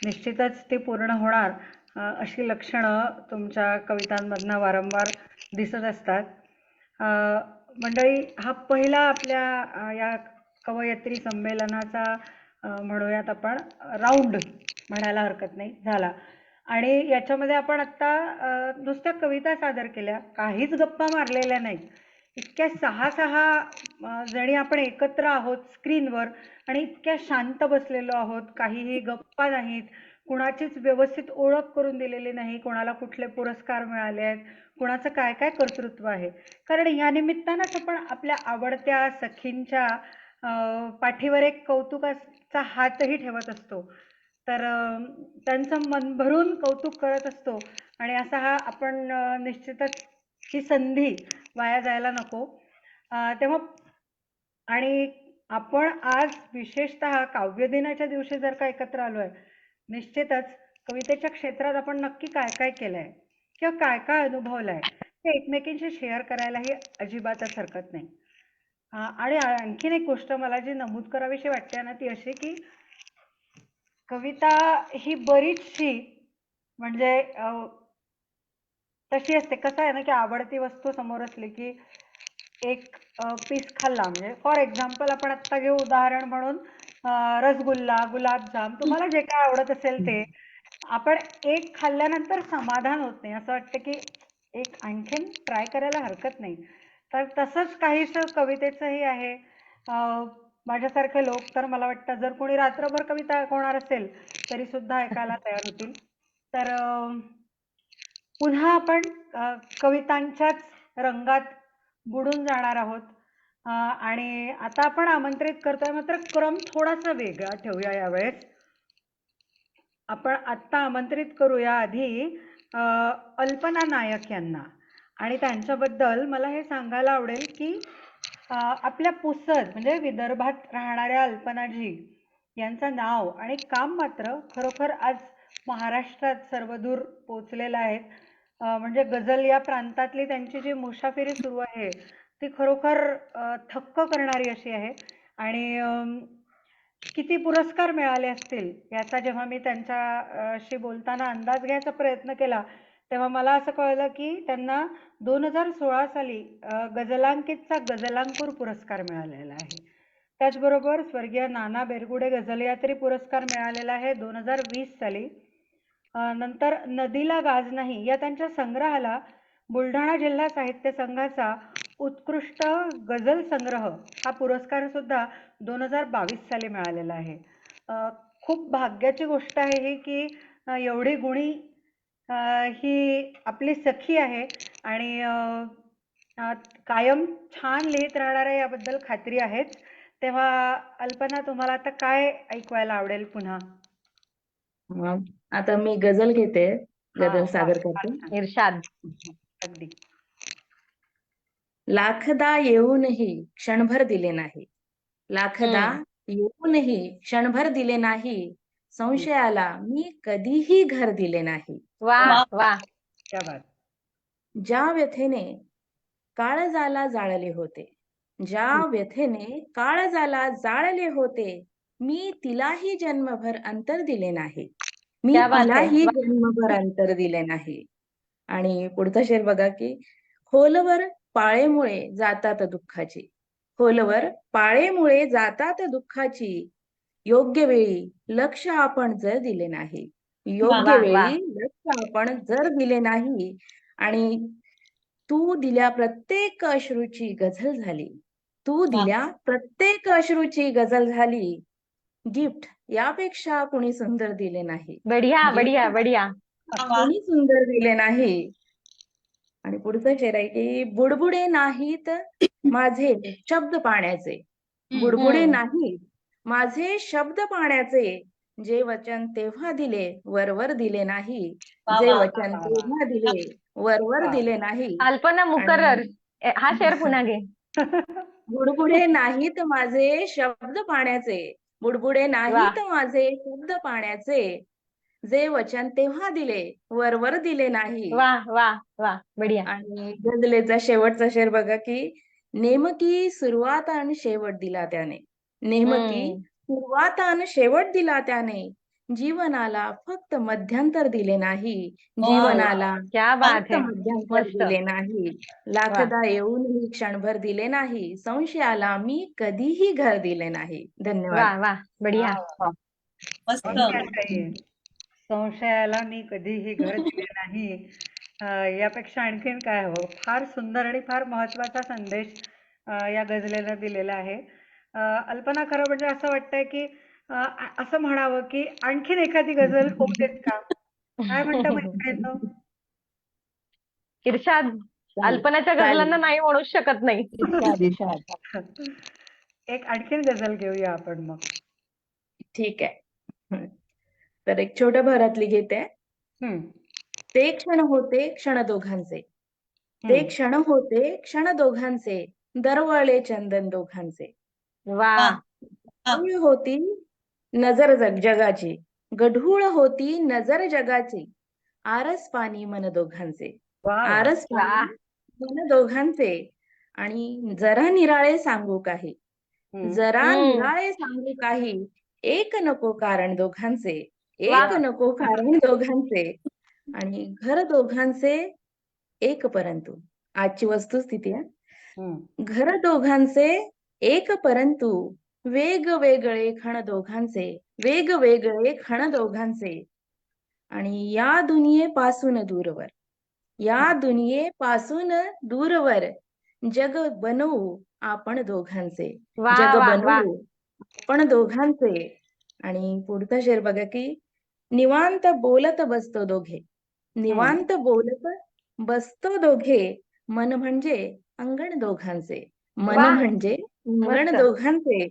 निश्चितच ती पूर्ण होणार अशी लक्षणं तुमच्या कवितांमधनं वारंवार दिसत असतात. मंडळी, हा पहिला आपल्या या कवयित्री संमेलनाचा म्हणूयात आपण राऊंड म्हणायला हरकत नाही झाला. आणि याच्यामध्ये आपण आत्ता नुसत्या कविता सादर केल्या, काहीच गप्पा मारलेल्या नाहीत. इतक्या 6 जणी आपण एकत्र आहोत स्क्रीनवर आणि इतक्या शांत बसलेलो आहोत, काहीही गप्पा नाहीत, कुणाचीच व्यवस्थित ओळख करून दिलेली नाही, कोणाला कुठले पुरस्कार मिळाले आहेत, कुणाचं काय काय कर्तृत्व आहे. कारण या निमित्तानंच आपण आपल्या आवडत्या सखींच्या पाठीवर एक कौतुकाचा हातही ठेवत असतो. तर त्यांचं मन भरून कौतुक करत असतो आणि असा हा आपण निश्चितच ही संधी वाया जायला नको. तेव्हा आणि आपण आज विशेषतः काव्य दिनाच्या दिवशी जर का एकत्र आलोय, निश्चितच कवितेच्या क्षेत्रात आपण नक्की काय काय केलंय किंवा काय काय अनुभवलंय ते एकमेकींशी शेअर करायलाही अजिबातच हरकत नाही. आणि आणखीन एक गोष्ट मला जी नमूद करावीशी वाटते ना, ती अशी की कविता ही बरीचशी म्हणजे तशी असते. कसं आहे ना, की आवडती वस्तू समोर असली की एक पीस खाल्ला, म्हणजे फॉर एक्झाम्पल आपण आत्ता घेऊ उदाहरण म्हणून रसगुल्ला, गुलाबजाम, तुम्हाला जे काय आवडत असेल ते आपण एक खाल्ल्यानंतर समाधान होत नाही. असं वाटतं की एक आणखीन ट्राय करायला हरकत नाही. तर तसंच काहीसं कवितेचंही आहे. माझ्यासारखे लोक तर मला वाटतं जर कोणी रात्रभर कविता ऐकवणार असेल तरी सुद्धा ऐकायला तयार होतील. तर पुन्हा आपण कवितांच्याच रंगात बुडून जाणार आहोत. आणि आता आपण आमंत्रित करतोय, मात्र क्रम थोडासा वेगळा ठेवूया यावेळेस. आपण आत्ता आमंत्रित करूया आधी अल्पना नायक यांना. आणि त्यांच्याबद्दल मला हे सांगायला आवडेल की आपल्या पुसद म्हणजे विदर्भात राहणाऱ्या अल्पनाजी यांचं नाव आणि काम मात्र खरोखर आज महाराष्ट्रात सर्वदूर पोचलेलं आहे. म्हणजे गझल या प्रांतातली त्यांची जी मुसाफिरी सुरू आहे ती खरोखर थक्क करणारी अशी आहे. आणि किती पुरस्कार मिळाले असतील याचा जेव्हा मी त्यांच्याशी बोलताना अंदाज घ्यायचा प्रयत्न केला तेव्हा मला असं कळलं की त्यांना 2016 साली गझलांकितचा गझलांकुर पुरस्कार मिळालेला आहे. त्याचबरोबर स्वर्गीय नाना बेरगुडे गझलयात्री पुरस्कार मिळालेला आहे 2020 साली. नंतर नदीला गाज नाही या त्यांच्या संग्रहाला बुलढाणा जिल्हा साहित्य संघाचा उत्कृष्ट गझल संग्रह हा पुरस्कार सुद्धा 2022 साली मिळालेला आहे. खूप भाग्याची गोष्ट आहे ही की एवढी गुणी ही आपली सखी आहे आणि कायम छान लिहित राहणार आहे याबद्दल खात्री आहेच. तेव्हा अल्पना, तुम्हाला आता काय ऐकवायला आवडेल पुन्हा? आता मी गझल घेते, गझल वा, सादर फार करते. छान. इर्षाद. अगदी. लाखदा येऊनही क्षणभर दिले नाही, लाखदा येऊनही क्षणभर दिले नाही, संशयाला मी कधीही घर दिले नाही. वा वा. क्या बात. ज्या व्यथेने काळजाला जाळले होते, ज्या व्यथेने काळजाला जाळले होते, मी तिलाही जन्मभर अंतर दिले नाही, मी क्या बात आहे. तिलाही जन्मभर अंतर दिले नाही. आणि पुढचा शेर बघा की खोलवर पाळेमुळे जातात दुःखाची, खोलवर पाळेमुळे जातात दुःखाची, योग्य वेळी लक्ष आपण जर दिले नाही, योग्य वा, वा. वेळी लक्ष आपण जर दिले नाही, आणि तू दिल्या प्रत्येक अश्रूची गझल झाली, तू दिल्या प्रत्येक अश्रूची गझल झाली, गिफ्ट यापेक्षा कुणी सुंदर दिले नाही, बढिया बढिया गिफ्ट बढिया. कुणी सुंदर दिले नाही. आणि पुढचं शेर आहे की बुडबुडे नाहीत माझे शब्द पाण्याचे, बुडबुडे नाहीत माझे शब्द पाण्याचे, जे वचन तेव्हा दिले वरवर दिले नाही, जे वचन तेव्हा दिले वरवर दिले नाही. अल्पना मुकर्रर. हा शेर पुन्हा घे. बुडबुडे नाहीत माझे शब्द पाण्याचे, बुडबुडे नाहीत माझे शब्द पाण्याचे, जे वचन तेव्हा दिले वरवर दिले नाही. वा वा वा. बढिया. आणि गझलेचा शेवटचा शेर बघा की नेमकी सुरुवात आणि शेवट दिला त्याने, नेमकी सुरुवात आणि शेवट दिला त्याने, जीवनाला फक्त मध्यंतर दिले नाही, जीवनाला क्या बात फक्त है. मध्यंतर मस्त. दिले नाही, लाखदा येऊनही क्षणभर दिले नाही, संशयाला मी कधीही घर दिले नाही. धन्यवाद. वा वा. बढिया. मस्त. संशयाला मी कधीही घर दिले नाही. यापेक्षा आणखीन काय हवं. फार सुंदर आणि फार महत्वाचा संदेश या गझलेनं दिलेला आहे. अल्पना, खरं म्हणजे असं वाटतंय की असं म्हणावं की आणखीन एखादी गझल होऊ देत का? काय म्हणता मैत्रिणींनो? इर्षाद, चालेल अल्पनाच्या चालेल गझलांना नाही म्हणू शकत नाही. इर्षाद इर्षाद. एक आणखीन गझल घेऊया आपण मग. ठीक आहे. तर एक छोट्या भरातली घेते. हम्म, ते क्षण होते क्षण दोघांचे, ते हम्म. क्षण होते क्षण दोघांचे, दरवळले चंदन दोघांचे. वा. गढूळ होती नजर जगाची, गढूळ होती नजर जगाची, आरस पाणी मन दोघांचे, वा वा. आरस वा. पाणी मन दोघांचे. आणि जरा निराळे सांगू काही, हम्म. जरा हम्म. निराळे सांगू काही, एक नको कारण दोघांचे, वा. एक नको कारण दोघांचे. आणि घर दोघांचे एक परंतु, आजची वस्तुस्थिती आहे. हम्म. घर दोघांचे एक परंतु, वेगवेगळे खण दोघांचे, वेगवेगळे खण दोघांचे. आणि या दुनियेपासून दूरवर, या दुनियेपासून दूरवर, जग बनवू आपण दोघांचे, वा जग वा वा. बनवू आपण दोघांचे. आणि पुढचा शेर बघा की, निवांत बोलत बसतो दोघे, निवांत बोलत बसतो दोघे, मन म्हणजे अंगण दोघांचे, मन वा. म्हणजे अंगण मस्त. दोघांचे.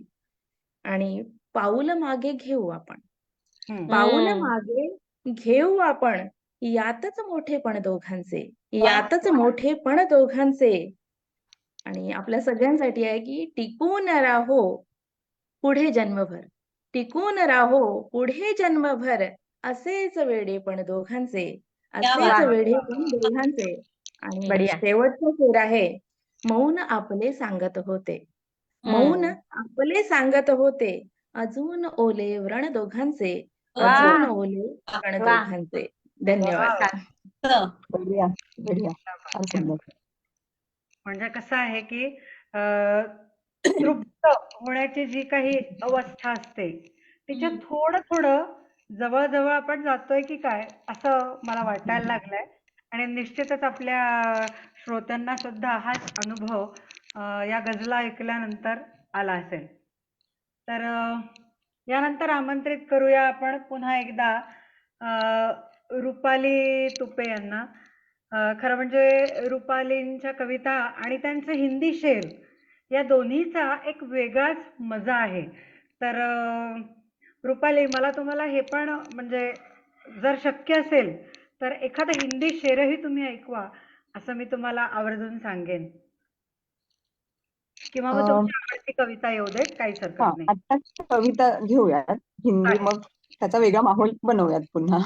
आणि पाऊल मागे घेऊ आपण, हम्म. पाऊल हम्म. मागे घेऊ आपण, यातच मोठेपण दोघांचे, यातच मोठेपण दोघांचे. आणि आपल्या सगळ्यांसाठी आहे की, टिकून राहो पुढे जन्मभर, टिकून राहो पुढे जन्मभर, असेच वेडेपण दोघांचे, असेच वा. वेडेपण दोघांचे. आणि बढिया. शेवटचा शेर आहे, मौन आपले सांगत होते, मौन आपले सांगत होते, अजून ओले व्रण दोघांचे, वा. अजून ओले व्रण वा. दोघांचे. धन्यवाद. छान. बढिया बढिया. फार सुंदर. म्हणजे कसं आहे की तृप्त होण्याची जी काही अवस्था असते तिच्या थोडं थोडं जवळ आपण जातोय की काय असं मला वाटायला लागलंय. आणि निश्चितच आपल्या श्रोत्यांना सुद्धा हाच अनुभव या गझला ऐकल्यानंतर आला असेल. तर यानंतर आमंत्रित करूया आपण पुन्हा एकदा रुपाली तुपे यांना. खरं म्हणजे रुपालींच्या कविता आणि त्यांचे हिंदी शेर या दोन्हीचा एक वेगळाच मजा आहे. तर रुपाली, मला तुम्हाला हे पण म्हणजे जर शक्य असेल तर एखादा हिंदी शेरही तुम्ही ऐकवा असं मी तुम्हाला आवर्जून सांगेन. किंवा मग अं, तुमची आवडती कविता येऊ देत, काहीच हा हरकत नाही. आता कविता घेऊयात हिंदी, चालेल मग त्याचा वेगळा माहोल बनवूयात पुन्हा.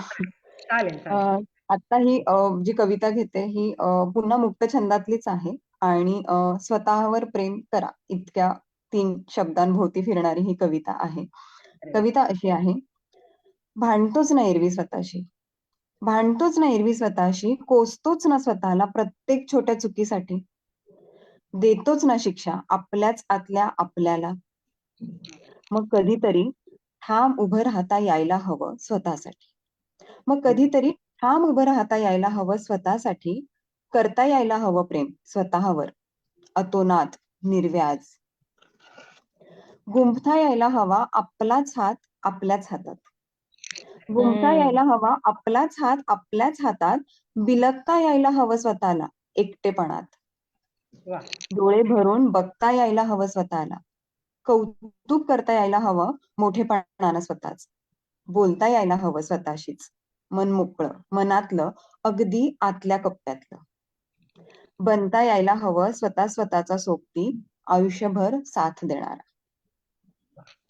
चालेल चालेल. आता ही जी कविता घेते ही पुन्हा मुक्त छंदातलीच आहे आणि स्वतःवर प्रेम करा इतक्या 3 शब्दांभोवती फिरणारी ही कविता आहे. कविता अशी आहे. भांडतोच ना एरवी स्वतःशी, भांडतोच ना एरवी स्वतःशी, कोसतोच ना स्वतःला प्रत्येक छोट्या चुकीसाठी, देतोच ना शिक्षा आपल्याच आतल्या आपल्याला, मग कधीतरी ठाम उभं राहता यायला हवं स्वतःसाठी, मग कधीतरी ठाम उभं राहता यायला हवं स्वतःसाठी, करता यायला हवं प्रेम स्वतःवर अतोनात निर्व्याज, गुंफता यायला हवा आपलाच हात आपल्याच हातात, गुंफता यायला हवा आपलाच हात आपल्याच हातात, बिलगता यायला हवं स्वतःला एकटेपणात, वा. डोळे भरून बघता यायला हवं स्वतःला, कौतुक करता यायला हवं मोठेपणानं स्वतःच, बोलता यायला हवं स्वतःशीच मन मोकळं मनातलं अगदी आतल्या कप्प्यातलं, बनता यायला हवं स्वतःचा सोबती आयुष्यभर साथ देणारा,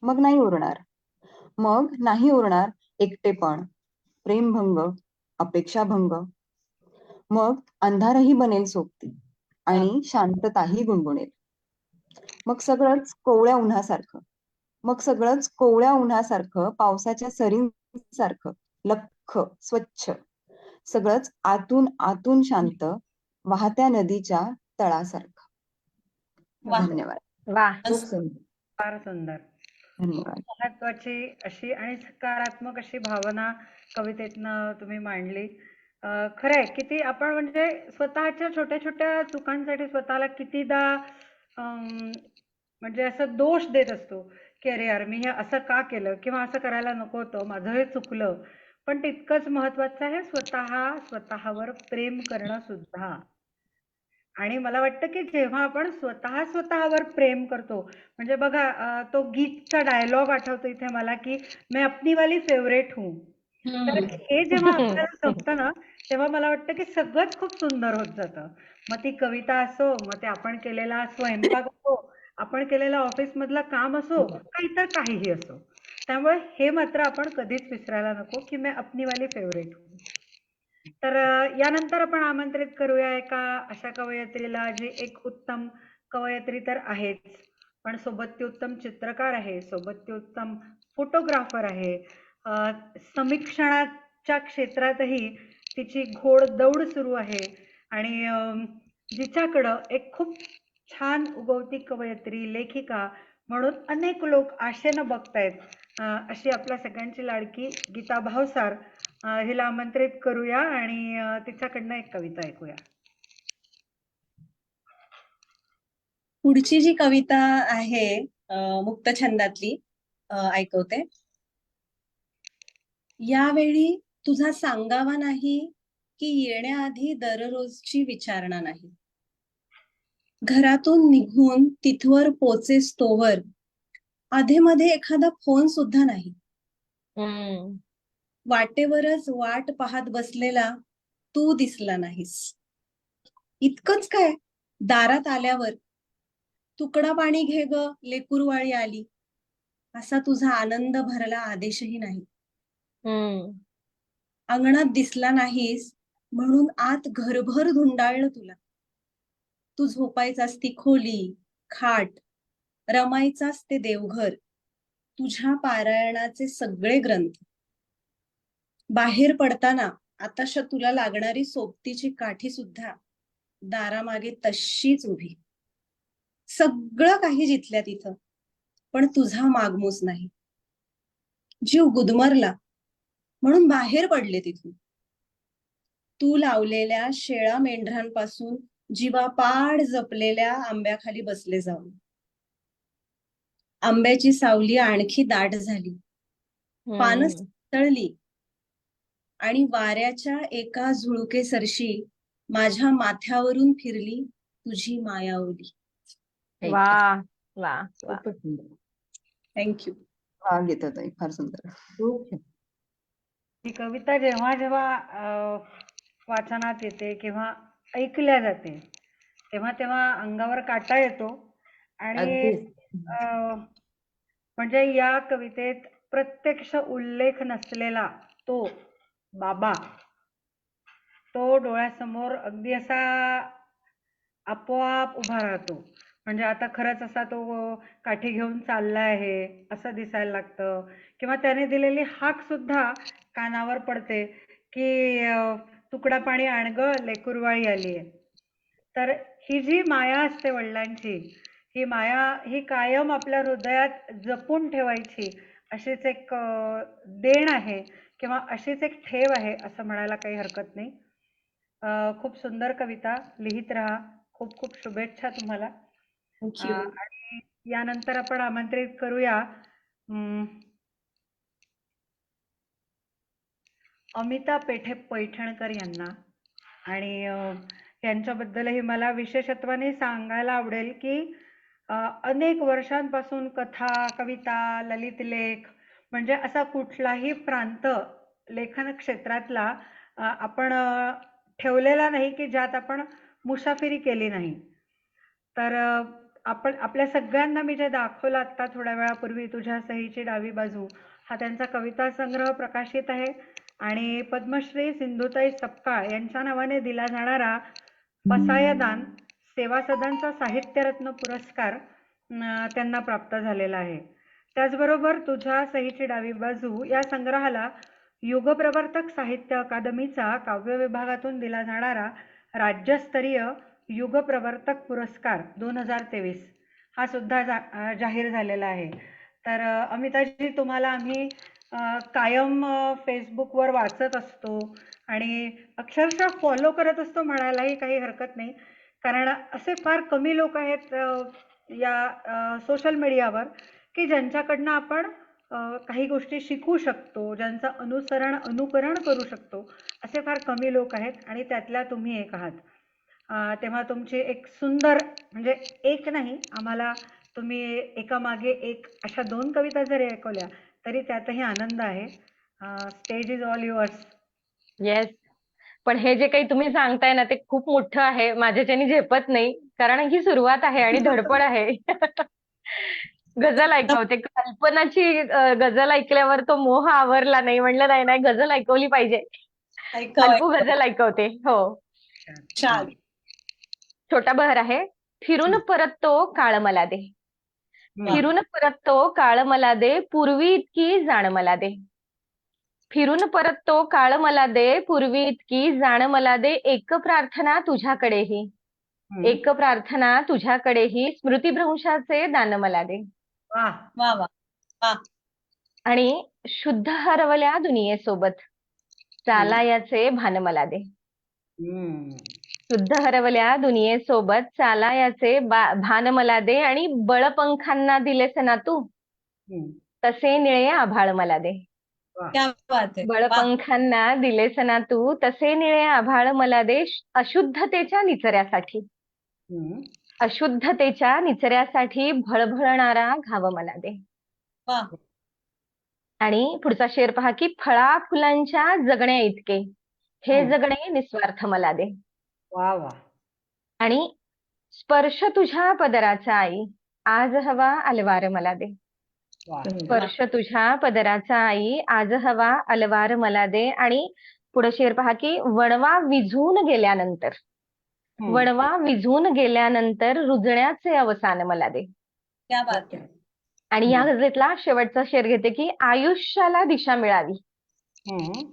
मग नाही उरणार एकटेपण, प्रेमभंग, अपेक्षाभंग, मग अंधारही बनेल सोबती आणि शांतताही गुणगुणेल, मग सगळंच कोवळ्या उन्हासारखं पावसाच्या सरींसारखं लख्ख स्वच्छ, सगळंच आतून शांत वाहत्या नदीच्या तळासारखं. धन्यवाद. वा. खूप सुंदर. फार सुंदर. धन्यवाद. महत्वाची अशी आणि सकारात्मक अशी भावना कवितेतनं तुम्ही मांडली. खरं आहे किती आपण म्हणजे स्वतःच्या छोट्या छोट्या चुकांसाठी स्वतःला कितीदा म्हणजे असं दोष देत असतो की अरे यार मी हे असं का केलं किंवा असं करायला नको होतं, माझं हे चुकलं. पण तितकंच महत्वाचं आहे स्वतःवर प्रेम करणं सुद्धा. आणि मला वाटतं की जेव्हा आपण स्वतःवर प्रेम करतो म्हणजे बघा तो गीतचा डायलॉग आठवतो इथे मला की मैं अपनी वाली फेवरेट हूँ. तर हे जेव्हा आपल्याला जमतं ना तेव्हा मला वाटतं की सगळंच खूप सुंदर होत जातं. मग ती कविता असो, मग ते आपण केलेला स्वयंपाक असो, आपण केलेलं ऑफिस मधलं काम असो, का इतर काहीही असो. त्यामुळे हे मात्र आपण कधीच विसरायला नको की मैं अपनी वाली फेवरेट हूँ. तर यानंतर आपण आमंत्रित करूया एका अशा कवयित्रीला जी एक उत्तम कवयित्री तर आहेच, पण सोबत ती उत्तम चित्रकार आहे, सोबत ती उत्तम फोटोग्राफर आहे. समीक्षणाच्या क्षेत्रातही तिची घोडदौड सुरू आहे आणि जिच्याकडं एक खूप छान उगवती कवयित्री, लेखिका म्हणून अनेक लोक आशेनं बघतायत, अशी आपल्या सगळ्यांची लाडकी गीता भावसार हिला आमंत्रित करूया आणि तिच्याकडनं एक कविता ऐकूया. पुढची जी कविता आहे मुक्त छंदातली ऐकवते. यावेळी तुझा सांगावा नाही की येण्याआधी दररोजची विचारणा नाही. घरातून निघून तिथवर पोचेस तोवर आधेमध्ये एखादा फोन सुद्धा नाही. वाटेवरच वाट पाहत बसलेला तू दिसला नाहीस. इतकंच काय, दारात आल्यावर तुकडा पाणी घे ग लेकुरवाळी आली असा तुझा आनंद भरला आदेशही नाही. अंगणात दिसला नाहीस म्हणून आत घरभर धुंडाळलं तुला. तू झोपायचास ती खोली, खाट, रमायचास ते देवघर, तुझ्या पारायणाचे सगळे ग्रंथ. बाहेर पडताना आताशा तुला लागणारी सोबतीची काठी सुद्धा दारामागे तशीच उभी. सगळं काही जिथल्या तिथं, पण तुझा मागमूस नाही. जीव गुदमरला म्हणून बाहेर पडले तिथून. तू लावलेल्या शेळा मेंढरांपासून जीवापाड जपलेल्या आंब्याखाली बसले जाऊन. आंब्याची सावली आणखी दाट झाली, पानं तळली आणि वाऱ्याच्या एका झुळकेसरशी माझ्या माथ्यावरून फिरली तुझी मायावली. वा वा वा. थँक्यू. हा गीताताई फार सुंदर. ही कविता जेव्हा जेव्हा वाचनात येते किंवा ऐकल्या जाते तेव्हा तेव्हा अंगावर काटा येतो आणि म्हणजे या कवितेत प्रत्यक्ष उल्लेख नसलेला तो बाबा तो डोळ्यासमोर अगदी असा आपोआप उभा राहतो. म्हणजे आता खरंच असा तो काठी घेऊन चालला आहे असं दिसायला लागतं किंवा त्याने दिलेली हाक सुद्धा कानावर पडते की तुकडा पाणी आण ग लेकुरवाळी आलीये. तर ही जी माया असते वडिलांची, ही माया ही कायम आपल्या हृदयात जपून ठेवायची अशीच एक देण आहे किंवा अशीच एक ठेव आहे असं म्हणायला काही हरकत नाही. खूप सुंदर कविता, लिहित राहा. खूप खूप शुभेच्छा तुम्हाला. आणि यानंतर आपण आमंत्रित करूया अमिता पेठे पैठणकर यांना. आणि यांच्याबद्दलही मला विशेषत्वाने सांगायला आवडेल की अनेक वर्षांपासून कथा, कविता, ललित लेख म्हणजे असा कुठलाही प्रांत लेखन क्षेत्रातला आपण ठेवलेला नाही की ज्यात आपण मुसाफिरी केली नाही. तर आपण आपल्या सगळ्यांना मी जे दाखवलं आता थोड्या वेळापूर्वी तुझ्या सहीची डावी बाजू हा त्यांचा कविता संग्रह प्रकाशित आहे आणि पद्मश्री सिंधुताई सपकाळ यांच्या नावाने दिला जाणारा पसायदान सेवा सदनचा साहित्यरत्न पुरस्कार त्यांना प्राप्त झालेला आहे. त्याचबरोबर तुझ्या सहीची डावी बाजू या संग्रहाला युगप्रवर्तक साहित्य अकादमीचा काव्य विभागातून दिला जाणारा राज्यस्तरीय युगप्रवर्तक पुरस्कार 2023 हा सुद्धा जाहीर झालेला आहे. तर अमिताजी तुम्हाला आम्ही कायम फेसबुकवर वाचत असतो आणि अक्षरशः फॉलो करत असतो म्हणायलाही काही हरकत नाही. कारण असे फार कमी लोक आहेत या सोशल मीडियावर की ज्यांच्याकडनं आपण काही गोष्टी शिकू शकतो, ज्यांचं अनुकरण करू शकतो. असे फार कमी लोक आहेत आणि त्यातल्या तुम्ही एक आहात. तेव्हा तुमची एक सुंदर म्हणजे एक नाही, आम्हाला तुम्ही एकामागे एक अशा 2 कविता जरी ऐकवल्या तरी त्यातही आनंद आहे. Stage is all yours. Yes. पण हे जे काही तुम्ही सांगताय ना ते खूप मोठं आहे. माझ्याच्याने झेपत नाही. कारण ही सुरुवात आहे आणि धडपड आहे. गझल ऐकवते. कल्पनाची गझल ऐकल्यावर तो मोह आवरला नाही. म्हणलं नाही नाही गझल ऐकवली पाहिजे. ऐकव अल्पू गझल ऐकवते. हो. छान. छोटा बहर आहे. फिरून परततो काळ मला दे. फिरून परततो काळ मला दे, पूर्वी इतकी जाण मला दे. फिरून परततो काळ मला दे, पूर्वी इतकी जाण मला दे. एक प्रार्थना तुझ्याकडेही, एक प्रार्थना तुझ्याकडेही, स्मृतिभ्रंशाचे दान मला दे. वा वा वा. आणि शुद्ध हरवल्या दुनियेसोबत चालायाचे भान मला दे. शुद्ध हरवल्या दुनियेसोबत चालायाचे भान मला दे. आणि बळपंखांना दिलेस ना तू, तसे निळे आभाळ मला दे. क्या बात आहे. वा. बळपंखांना दिलेस ना तू, तसे निळे आभाळ मला दे. अशुद्धतेच्या निचऱ्यासाठी, अशुद्धतेच्या निचऱ्यासाठी भळभळणारा घाव मला दे. वा. आणि पुढचा शेर पहा की फळा फुलांच्या जगण्या इतके हे जगणे निस्वार्थ मला दे. वा वा. आणि स्पर्श तुझ्या पदराचा आई, आज हवा अलवार मला दे. वा. स्पर्श तुझ्या पदराचा आई, आज हवा अलवार मला दे. आणि पुढे शेर पहा की वणवा विझून गेल्यानंतर, वणवा विझून गेल्यानंतर रुजण्याचे अवसान मला दे. क्या बात आहे. आणि या गझलेतला शेवटचा शेर घेते की आयुष्याला दिशा मिळावी,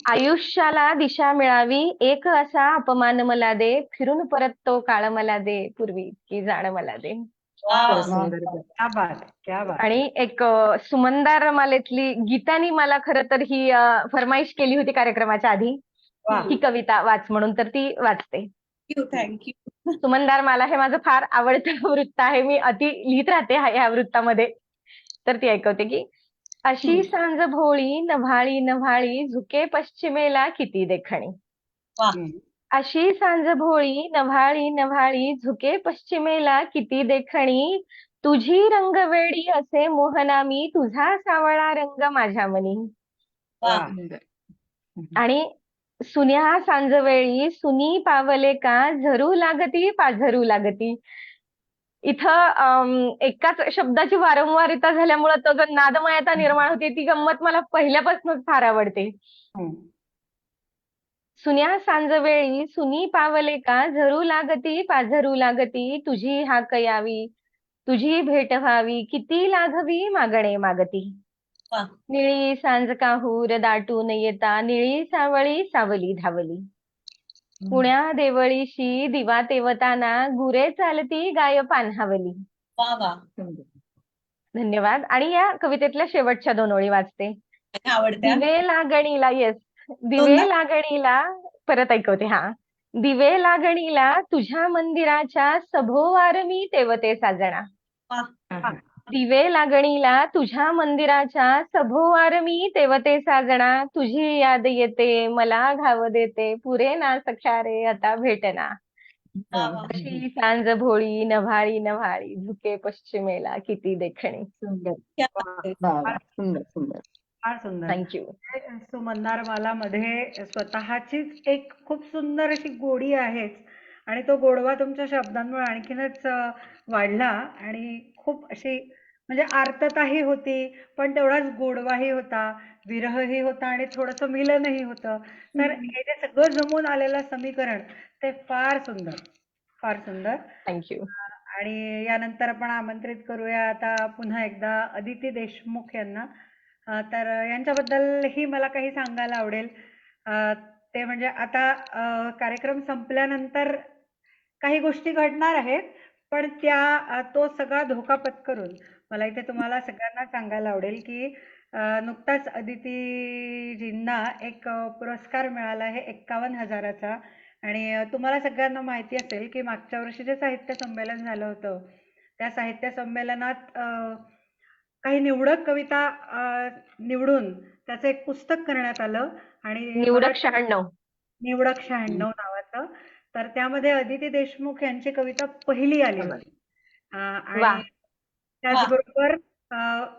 आयुष्याला दिशा मिळावी, एक असा अपमान मला दे. फिरून परत तो काळ मला दे, पूर्वी की जाण मला दे. वा. क्या बात, क्या बात. आणि एक सुमनदार मालेतली गीतानी मला खरं तर ही फरमाईश केली होती कार्यक्रमाच्या आधी, वा. ही कविता वाच म्हणून, तर ती वाचते. थँक्यू. सुमनदार माला हे माझं फार आवडतं वृत्त आहे. मी अति लिहित राहते ह्या वृत्तामध्ये. तर ती ऐकवते की अशी सांज भोळी नव्हाळी नव्हाळी, झुके पश्चिमेला किती देखणी. वा. अशी सांज भोळी नव्हाळी नव्हाळी, झुके पश्चिमेला किती देखणी. तुझी रंगवेडी असे मोहना मी, तुझा सावळा रंग माझ्या मनी. वा. आणि सुन्या सांजवेळी सुनी पावले का, झरू लागती पाझरू लागती. इथं एकाच शब्दाची वारंवारिता झाल्यामुळे तो जो नादमयता निर्माण होते, ती गंमत मला पहिल्यापासूनच फार आवडते. सुन्या सांजवेळी सुनी पावले का, झरू लागती पाझरू लागती. तुझी हाक यावी तुझी भेट व्हावी, किती लाघवी मागणे मागती. वा. निळी सांज काहूर दाटून येता, निळी सावळी सावली धावली. पुण्या देवळीशी दिवा तेवताना, गुरे चालती गाय पान्हावली. वा वा. धन्यवाद. आणि या कवितेतल्या शेवटच्या 2 ओळी वाचते. आवडत्या. दिवे लागणीला, येस, दिवे लागणीला, परत ऐकवते. हा. दिवे लागणीला तुझ्या मंदिराच्या, सभोवार मी तेवते साजना. वा. दिवे लागणीला तुझ्या मंदिराच्या, सभोवार मी तेवते साजना. तुझी याद येते मला घाव देते, पुरे ना सख्या रे आता भेटना. वा वा. अशी सांज भोळी नव्हाळी नव्हाळी, झुके पश्चिमेला किती देखणी. क्या बात आहे. सुंदर सुंदर. फार सुंदर. थँक्यू. सुमनदार मालामध्ये स्वतःचीच एक खूप सुंदर अशी गोडी आहेच आणि तो गोडवा तुमच्या शब्दांमुळे आणखीनच वाढला आणि खूप अशी म्हणजे आर्तताही होती, पण तेवढाच गोडवाही होता, विरहही होता आणि थोडंसं मिलनही होतं. तर हे जे सगळं जमून आलेलं समीकरण ते फार सुंदर, फार सुंदर. थँक्यू. आणि यानंतर आपण आमंत्रित करूया आता पुन्हा एकदा अदिती देशमुख यांना. तर यांच्याबद्दलही मला काही सांगायला आवडेल. ते म्हणजे आता कार्यक्रम संपल्यानंतर काही गोष्टी घडणार आहेत, पण तो सगळा धोका पत्करून मला इथे तुम्हाला सगळ्यांना सांगायला आवडेल की नुकताच अदितीजींना एक पुरस्कार मिळाला आहे 51,000चा. आणि तुम्हाला सगळ्यांना माहिती असेल की मागच्या वर्षी जे साहित्य संमेलन झालं होतं, त्या साहित्य संमेलनात काही निवडक कविता निवडून त्याचं एक पुस्तक करण्यात आलं आणि निवडक 96. निवडक 96 नावाचं. तर त्यामध्ये अदिती देशमुख यांची कविता पहिली आली होती. वा. आणि त्याचबरोबर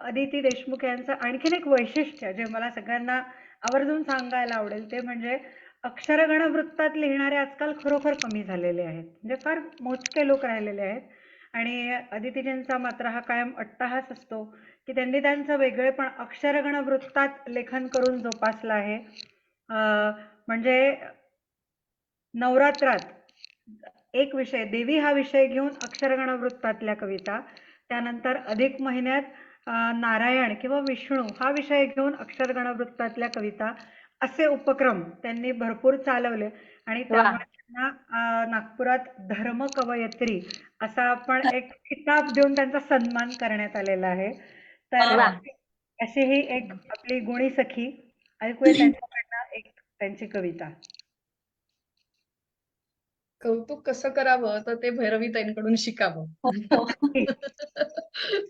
अदिती देशमुख यांचं आणखीन एक वैशिष्ट्य जे मला सगळ्यांना आवर्जून सांगायला आवडेल ते म्हणजे अक्षरगण वृत्तात लिहिणारे आजकाल खरोखर कमी झालेले आहेत. म्हणजे फार मोजके लोक राहिलेले आहेत. आणि अदितीजींचा मात्र हा कायम अट्टहास असतो की त्यांनी त्यांचं वेगळेपण अक्षरगण वृत्तात लेखन करून जोपासलं आहे. म्हणजे नवरात्रात एक विषय देवी हा विषय घेऊन अक्षरगण वृत्तातल्या कविता, त्यानंतर अधिक महिन्यात नारायण किंवा विष्णू हा विषय घेऊन अक्षरगण वृत्तातल्या कविता, असे उपक्रम त्यांनी भरपूर चालवले. आणि त्यामुळे त्यांना नागपुरात धर्म कवयित्री असा आपण एक किताब देऊन त्यांचा सन्मान करण्यात आलेला आहे. तर अशी ही एक आपली गुणी सखी. ऐकूया त्यांच्याकडनं एक त्यांची कविता. कौतुक कसं करावं तर ते भैरवीताईंकडून शिकावं.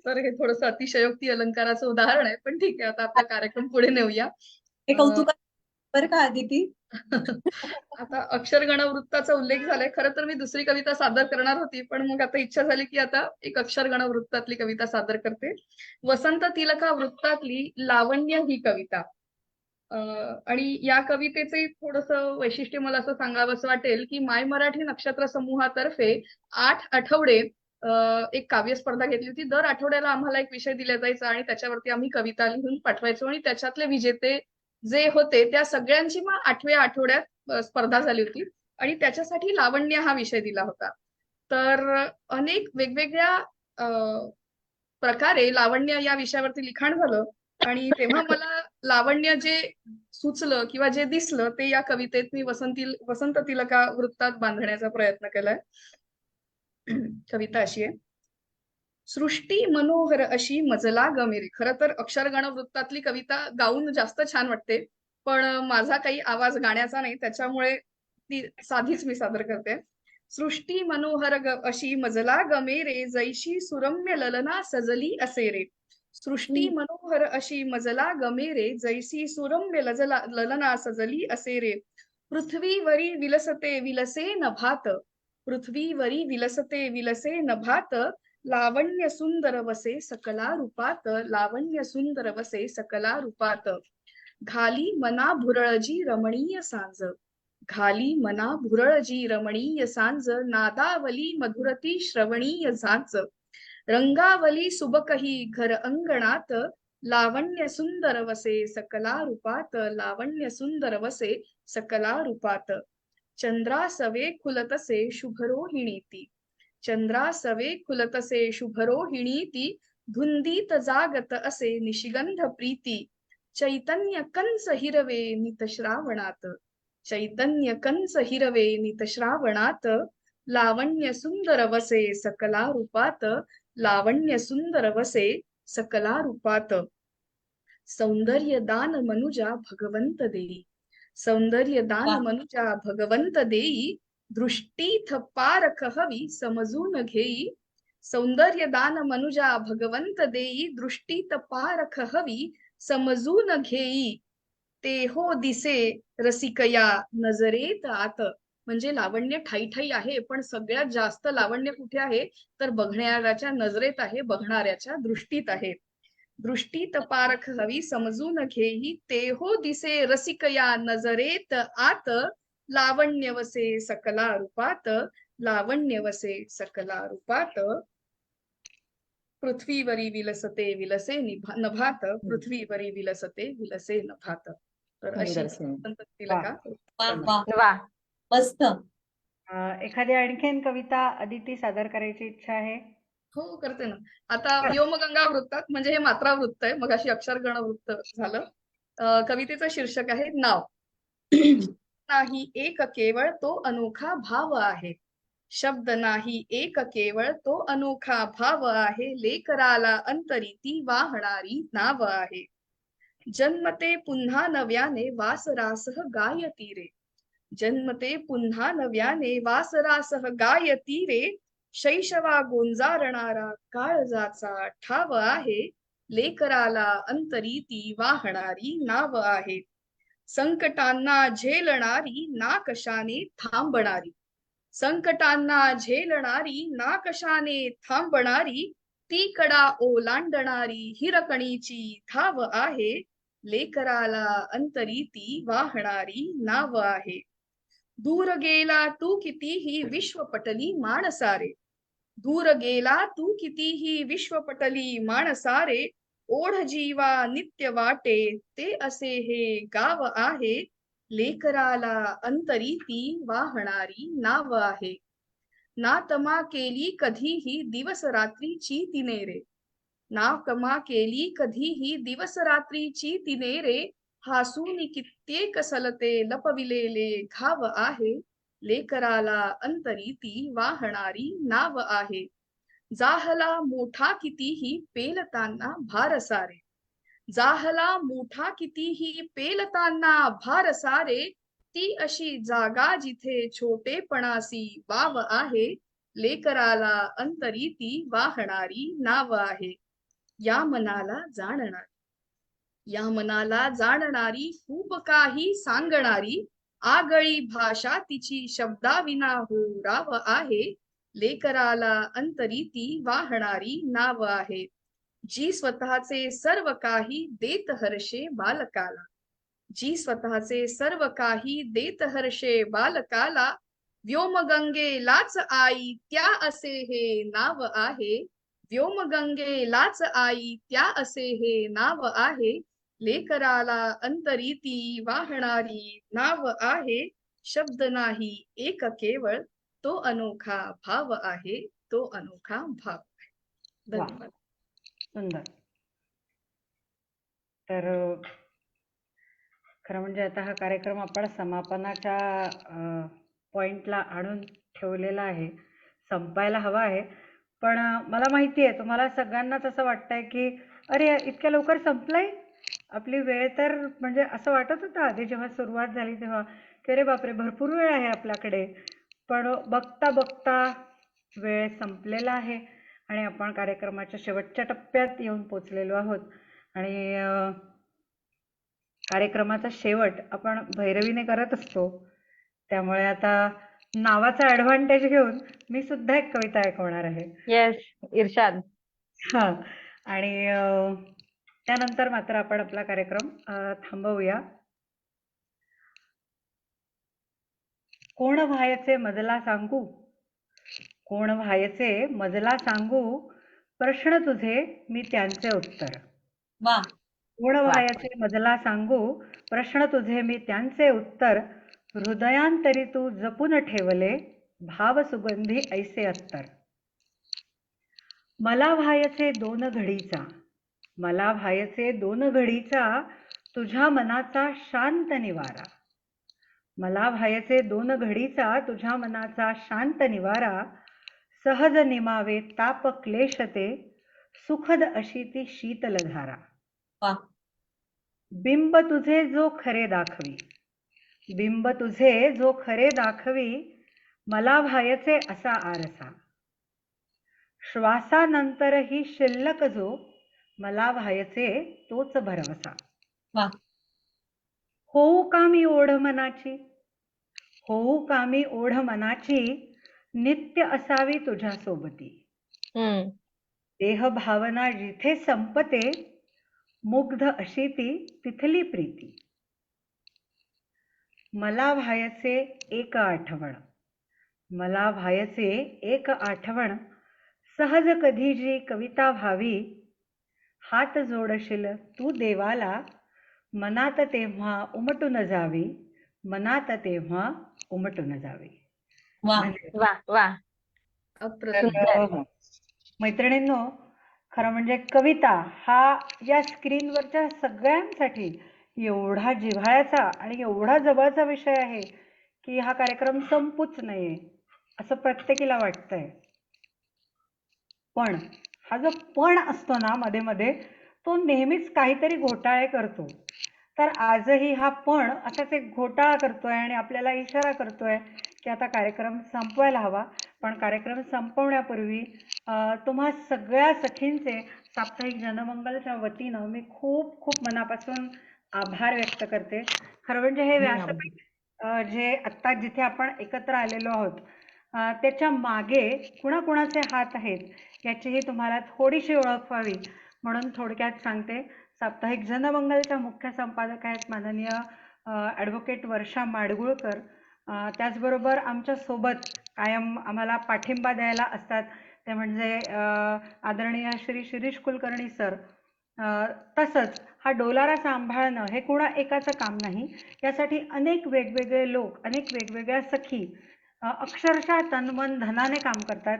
तर हे थोडस अतिशयोक्ती अलंकाराचं उदाहरण आहे, पण ठीक आहे, आता आपला कार्यक्रम पुढे नेऊया. हे कौतुक बरं का अदिती. आता अक्षरगण वृत्ताचा उल्लेख झालाय. खरं तर मी दुसरी कविता सादर करणार होती, पण मग आता इच्छा झाली की आता एक अक्षरगण वृत्तातली कविता सादर करते. वसंत तिलका वृत्तातली लावण्य ही कविता. आणि या कवितेचे थोडस वैशिष्ट्य मला असं सांगावंसं वाटेल की माय मराठी नक्षत्र समूहातर्फे 8 आठवडे एक काव्य स्पर्धा घेतली होती. दर आठवड्याला आम्हाला एक विषय दिला जायचा आणि त्याच्यावरती आम्ही कविता लिहून पाठवायचो आणि त्याच्यातले विजेते जे होते त्या सगळ्यांची मग 8व्या आठवड्यात स्पर्धा झाली होती आणि त्याच्यासाठी लावण्य हा विषय दिला होता. तर अनेक वेगवेगळ्या प्रकारे लावण्य या विषयावरती लिखाण झालं आणि तेव्हा मला लावण्य जे सुचलं किंवा जे दिसलं ते या कवितेत मी वसंत तिलका वृत्तात बांधण्याचा प्रयत्न केलाय. कविता अशी आहे. सृष्टी मनोहर अशी मजला गमेरे. खरं तर अक्षरगण वृत्तातली कविता गाऊन जास्त छान वाटते, पण माझा काही आवाज गाण्याचा नाही, त्याच्यामुळे ती साधीच मी सादर करते. सृष्टी मनोहर अशी मजला गमेरे, जैशी सुरम्य ललना सजली असे रे. सृष्टी मनोहर अशी मजला गमेरे, जैसी सुरम्य ललना सजली असे रे. पृथ्वीवरी विलसते विलसे नभात. पृथ्वीवरी विलसते विलसे नभात. लावण्य सुंदर वसे सकला रूपात. लावण्य सुंदर वसे सकला रूपात. घाली मना भुरळजी रमणीय सांज. घाली मना भुरळजी रमणीय सांज. नादावली मधुरती श्रवणीय झांज. रंगावली सुबकही घर अंगणात. लावण्य सुंदर वसे सकला रूपात. लावण्य सुंदर वसे सकला रूपात. चंद्रासवे खुलतसे शुभरोहिणीती. चंद्रासवे खुलतसे शुभरोहिणीती. धुंदीत जागत असे निशिगंध प्रीती. चैतन्य कंस हिरवे नित श्रावणात. चैतन्य कंस हिरवे नित श्रावणात. लावण्य सुंदर वसे सकला रूपात. लावण्य सुंदर वसे सकला रूपात. सौंदर्य दान मनुजा भगवंत देई. सौंदर्य दान मनुजा भगवंत देई. दृष्टीथ पारख हवी समजून घेई. सौंदर्य दान मनुजा भगवंत देई. दृष्टीत पारख हवी समजून घेई. ते हो दिसे रसिकया नजरेत आत. म्हणजे लावण्य ठाई ठाई आहे, पण सगळ्यात जास्त लावण्य कुठे आहे तर बघणाऱ्याच्या नजरेत आहे, बघणाऱ्याच्या दृष्टीत आहे. दृष्टीत पारख हवी समजून घेई. ते हो दिसे रसिकया नजरेत आत. लावण्य वसे सकला रूपात. लावण्य वसे सकला रूपात. पृथ्वीवरी विलसते विलसे नभात. पृथ्वीवरी विलसते विलसे नभात. तर अशी वसंत तिलका. वा. मस्त. एखादी आणखीन कविता अदिती सादर करायची इच्छा आहे? हो, करते ना. आता व्योमगंगा वृत्तात, म्हणजे हे मात्रा वृत्त आहे, मग अशी अक्षरगण वृत्त झालं. कवितेचं शीर्षक आहे नाव. नाही एक केवळ तो अनोखा भाव आहे. शब्द नाही एक केवळ तो अनोखा भाव आहे. लेकराला अंतरी ती वाहणारी नाव आहे. जन्मते पुन्हा नव्याने वासरासह गायती रे. जन्मते पुन्हा नव्याने वासरासह गायती रे. शैशवा गोंजारणारा काळजाचा ठाव आहे. लेकराला अंतरीती वाहणारी नाव आहे. संकटांना झेलणारी ना कशाने थांबणारी. संकटांना झेलणारी ना कशाने थांबणारी. ती कडा ओलांडणारी हिरकणीची धाव आहे. लेकराला अंतरीती वाहणारी नाव आहे. दूर गेला तू कितीही विश्वपटली माणसारे. दूर गेला तू कितीही विश्वपटली माणसारे. ओढ जीवा नित्य वाटे ते असे हे गाव आहे. लेकराला अंतरीती वाहणारी नाव आहे. ना तमा केली कधीही दिवस रात्रीची तिने रे. ना कमा केली कधीही दिवस रात्रीची तिने रे. हासून कित्येक सलते लपविलेले घाव आहे. लेकराला अंतरीती वाहणारी नाव आहे. जाहला मोठा कितीही पेलताना भार सारे. जाहला मोठा कितीही पेलताना भार सारे. ती अशी जागा जिथे छोटेपणासी वाव आहे. लेकराला अंतरीती वाहणारी नाव आहे. या मनाला जाणणारी. या मनाला जाणणारी खूप काही सांगणारी. आगळी भाषा तिची शब्दाविना हो राव आहे. लेकराला अंतरीती वाहणारी नाव आहे. जी स्वतःचे सर्व काही देत हर्षे बालकाला. जी स्वतःचे सर्व काही देत हर्षे बालकाला. व्योमगंगेलाच आई त्या असे हे नाव आहे. व्योमगंगेलाच आई त्या असे हे नाव आहे. लेकराला अंतरीती वाहणारी नाव आहे. शब्द नाही एक केवळ तो अनोखा भाव आहे. तो अनोखा भाव आहे. वा, धन्यवाद. सुंदर. तर खरं म्हणजे आता हा कार्यक्रम आपण समापनाच्या पॉइंटला आणून ठेवलेला आहे. संपायला हवा आहे. पण मला माहिती आहे तुम्हाला सगळ्यांनाच असं वाटतंय की अरे इतक्या लवकर संपलंय. आपली वेळ तर म्हणजे असं वाटत होतं आधी जेव्हा सुरुवात झाली तेव्हा की अरे बापरे भरपूर वेळ आहे आपल्याकडे. पण बघता बघता वेळ संपलेला आहे आणि आपण कार्यक्रमाच्या शेवटच्या टप्प्यात येऊन पोचलेलो आहोत. आणि कार्यक्रमाचा शेवट आपण भैरवीने करत असतो. त्यामुळे आता नावाचा ऍडव्हान्टेज घेऊन मी सुद्धा एक कविता ऐकवणार आहे. येस, इर्शाद. हा, आणि त्यानंतर मात्र आपण आपला कार्यक्रम थांबवूया. कोण व्हायचे मजला सांगू. कोण व्हायचे मजला सांगू. प्रश्न तुझे मी त्यांचे उत्तर. वा, कोण व्हायचे मजला सांगू. प्रश्न तुझे मी त्यांचे उत्तर. हृदयांतरी तू जपून ठेवले भाव सुगंधी ऐसे अत्तर. मला व्हायचे दोन घडीचा. मला व्हायचे दोन घडीचा तुझ्या मनाचा शांत निवारा. मला व्हायचे दोन घडीचा तुझ्या मनाचा शांत निवारा. सहज निमावे ताप क्लेश ते सुखद अशी ती शीतल धारा. वा, बिंब तुझे जो खरे दाखवी. बिंब तुझे जो खरे दाखवी. मला व्हायचे असा आरसा. श्वासानंतरही शिल्लक जो मला व्हायचे तोच भरवसा. वा, होऊ का मी ओढ मनाची. होऊ का मी ओढ मनाची. नित्य असावी तुझ्या सोबती. देह भावना जिथे संपते मुग्ध अशी ती तिथली प्रीती. मला व्हायचे एक आठवण. मला व्हायचे एक आठवण. सहज कधी जी कविता व्हावी. हात जोडशील तू देवाला. मनात तेव्हा उमटून जावी. मनात तेव्हा उमटून जावी. वा, वा वा. अप्रतिम. तर मैत्रिणींनो, खरं म्हणजे कविता हा या स्क्रीनवरच्या सगळ्यांसाठी एवढा जिव्हाळ्याचा आणि एवढा जवळचा विषय आहे की हा कार्यक्रम संपूच नये असं प्रत्येकीला वाटतंय. पण हा जो पण असतो ना मध्ये मध्ये तो नेहमीच काहीतरी घोटाळे करतो. तर आजही हा पण असाच एक घोटाळा करतोय आणि आपल्याला इशारा करतोय की आता कार्यक्रम संपवायला हवा. पण कार्यक्रम संपवण्यापूर्वी तुम्हा सगळ्या सखींचे साप्ताहिक जनमंगलच्या वतीनं मी खूप खूप मनापासून आभार व्यक्त करते. खरं म्हणजे हे व्यासपीठ जे आत्ता जिथे आपण एकत्र आलेलो आहोत त्याच्या मागे कुणाकुणाचे हात आहेत याचीही तुम्हाला थोडीशी ओळख व्हावी म्हणून थोडक्यात सांगते. साप्ताहिक जनमंगलच्या मुख्य संपादक आहेत माननीय ॲडव्होकेट वर्षा माडगुळकर. त्याचबरोबर आमच्या सोबत कायम आम्हाला पाठिंबा द्यायला असतात ते म्हणजे आदरणीय श्री शिरीष कुलकर्णी सर. तसंच हा डोलारा सांभाळणं हे कुणा एकाचं काम नाही. यासाठी अनेक वेगवेगळे लोक, अनेक वेगवेगळ्या सखी अक्षरशः तनमन धनाने काम करतात.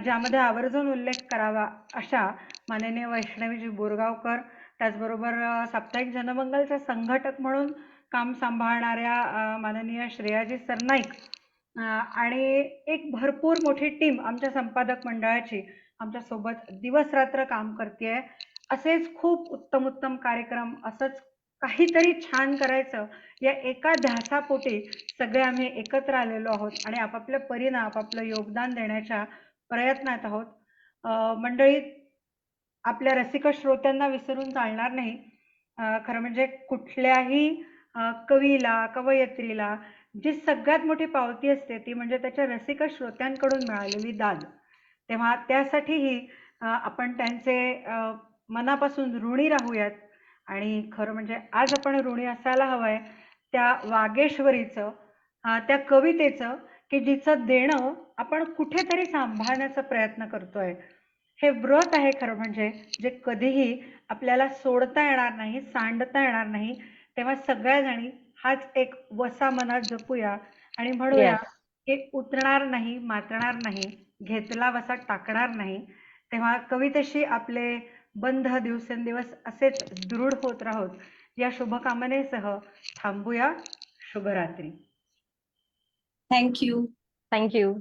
ज्यामध्ये आवर्जून उल्लेख करावा अशा माननीय वैष्णवीजी बोरगावकर, त्याचबरोबर साप्ताहिक जनमंगलचे संघटक म्हणून काम सांभाळणाऱ्या माननीय श्रेयाजी सरनाईक आणि एक भरपूर मोठी टीम आमच्या संपादक मंडळाची आमच्या सोबत दिवस रात्र काम करते. असेच खूप उत्तम उत्तम कार्यक्रम, असंच काहीतरी छान करायचं या एका ध्यासापोटी सगळे आम्ही एकत्र आलेलो आहोत आणि आपापल्या परीनं आपापलं योगदान देण्याच्या प्रयत्नात आहोत. मंडळी, आपल्या रसिक श्रोत्यांना विसरून चालणार नाही. खरं म्हणजे कुठल्याही कवीला, कवयित्रीला जी सगळ्यात मोठी पावती असते ती म्हणजे त्याच्या रसिक श्रोत्यांकडून मिळालेली दाद. तेव्हा त्यासाठीही आपण त्यांचे मनापासून ऋणी राहूयात. आणि खरं म्हणजे आज आपण ऋणी असायला हवंय त्या वागेश्वरीचं, त्या कवितेचं की जिचं देणं आपण कुठेतरी सांभाळण्याचा प्रयत्न करतोय. हे व्रत आहे खरं म्हणजे जे कधीही आपल्याला सोडता येणार नाही, सांडता येणार नाही. तेव्हा सगळ्या जणी हाच एक वसा मनात जपूया आणि म्हणूया Yes. की उतरणार नाही, मातणार नाही, घेतला वसा टाकणार नाही. तेव्हा कवितेशी आपले बंध दिवसेंदिवस असेच दृढ होत राहोत या शुभकामनेसह थांबूया. शुभरात्री. थँक्यू. थँक्यू.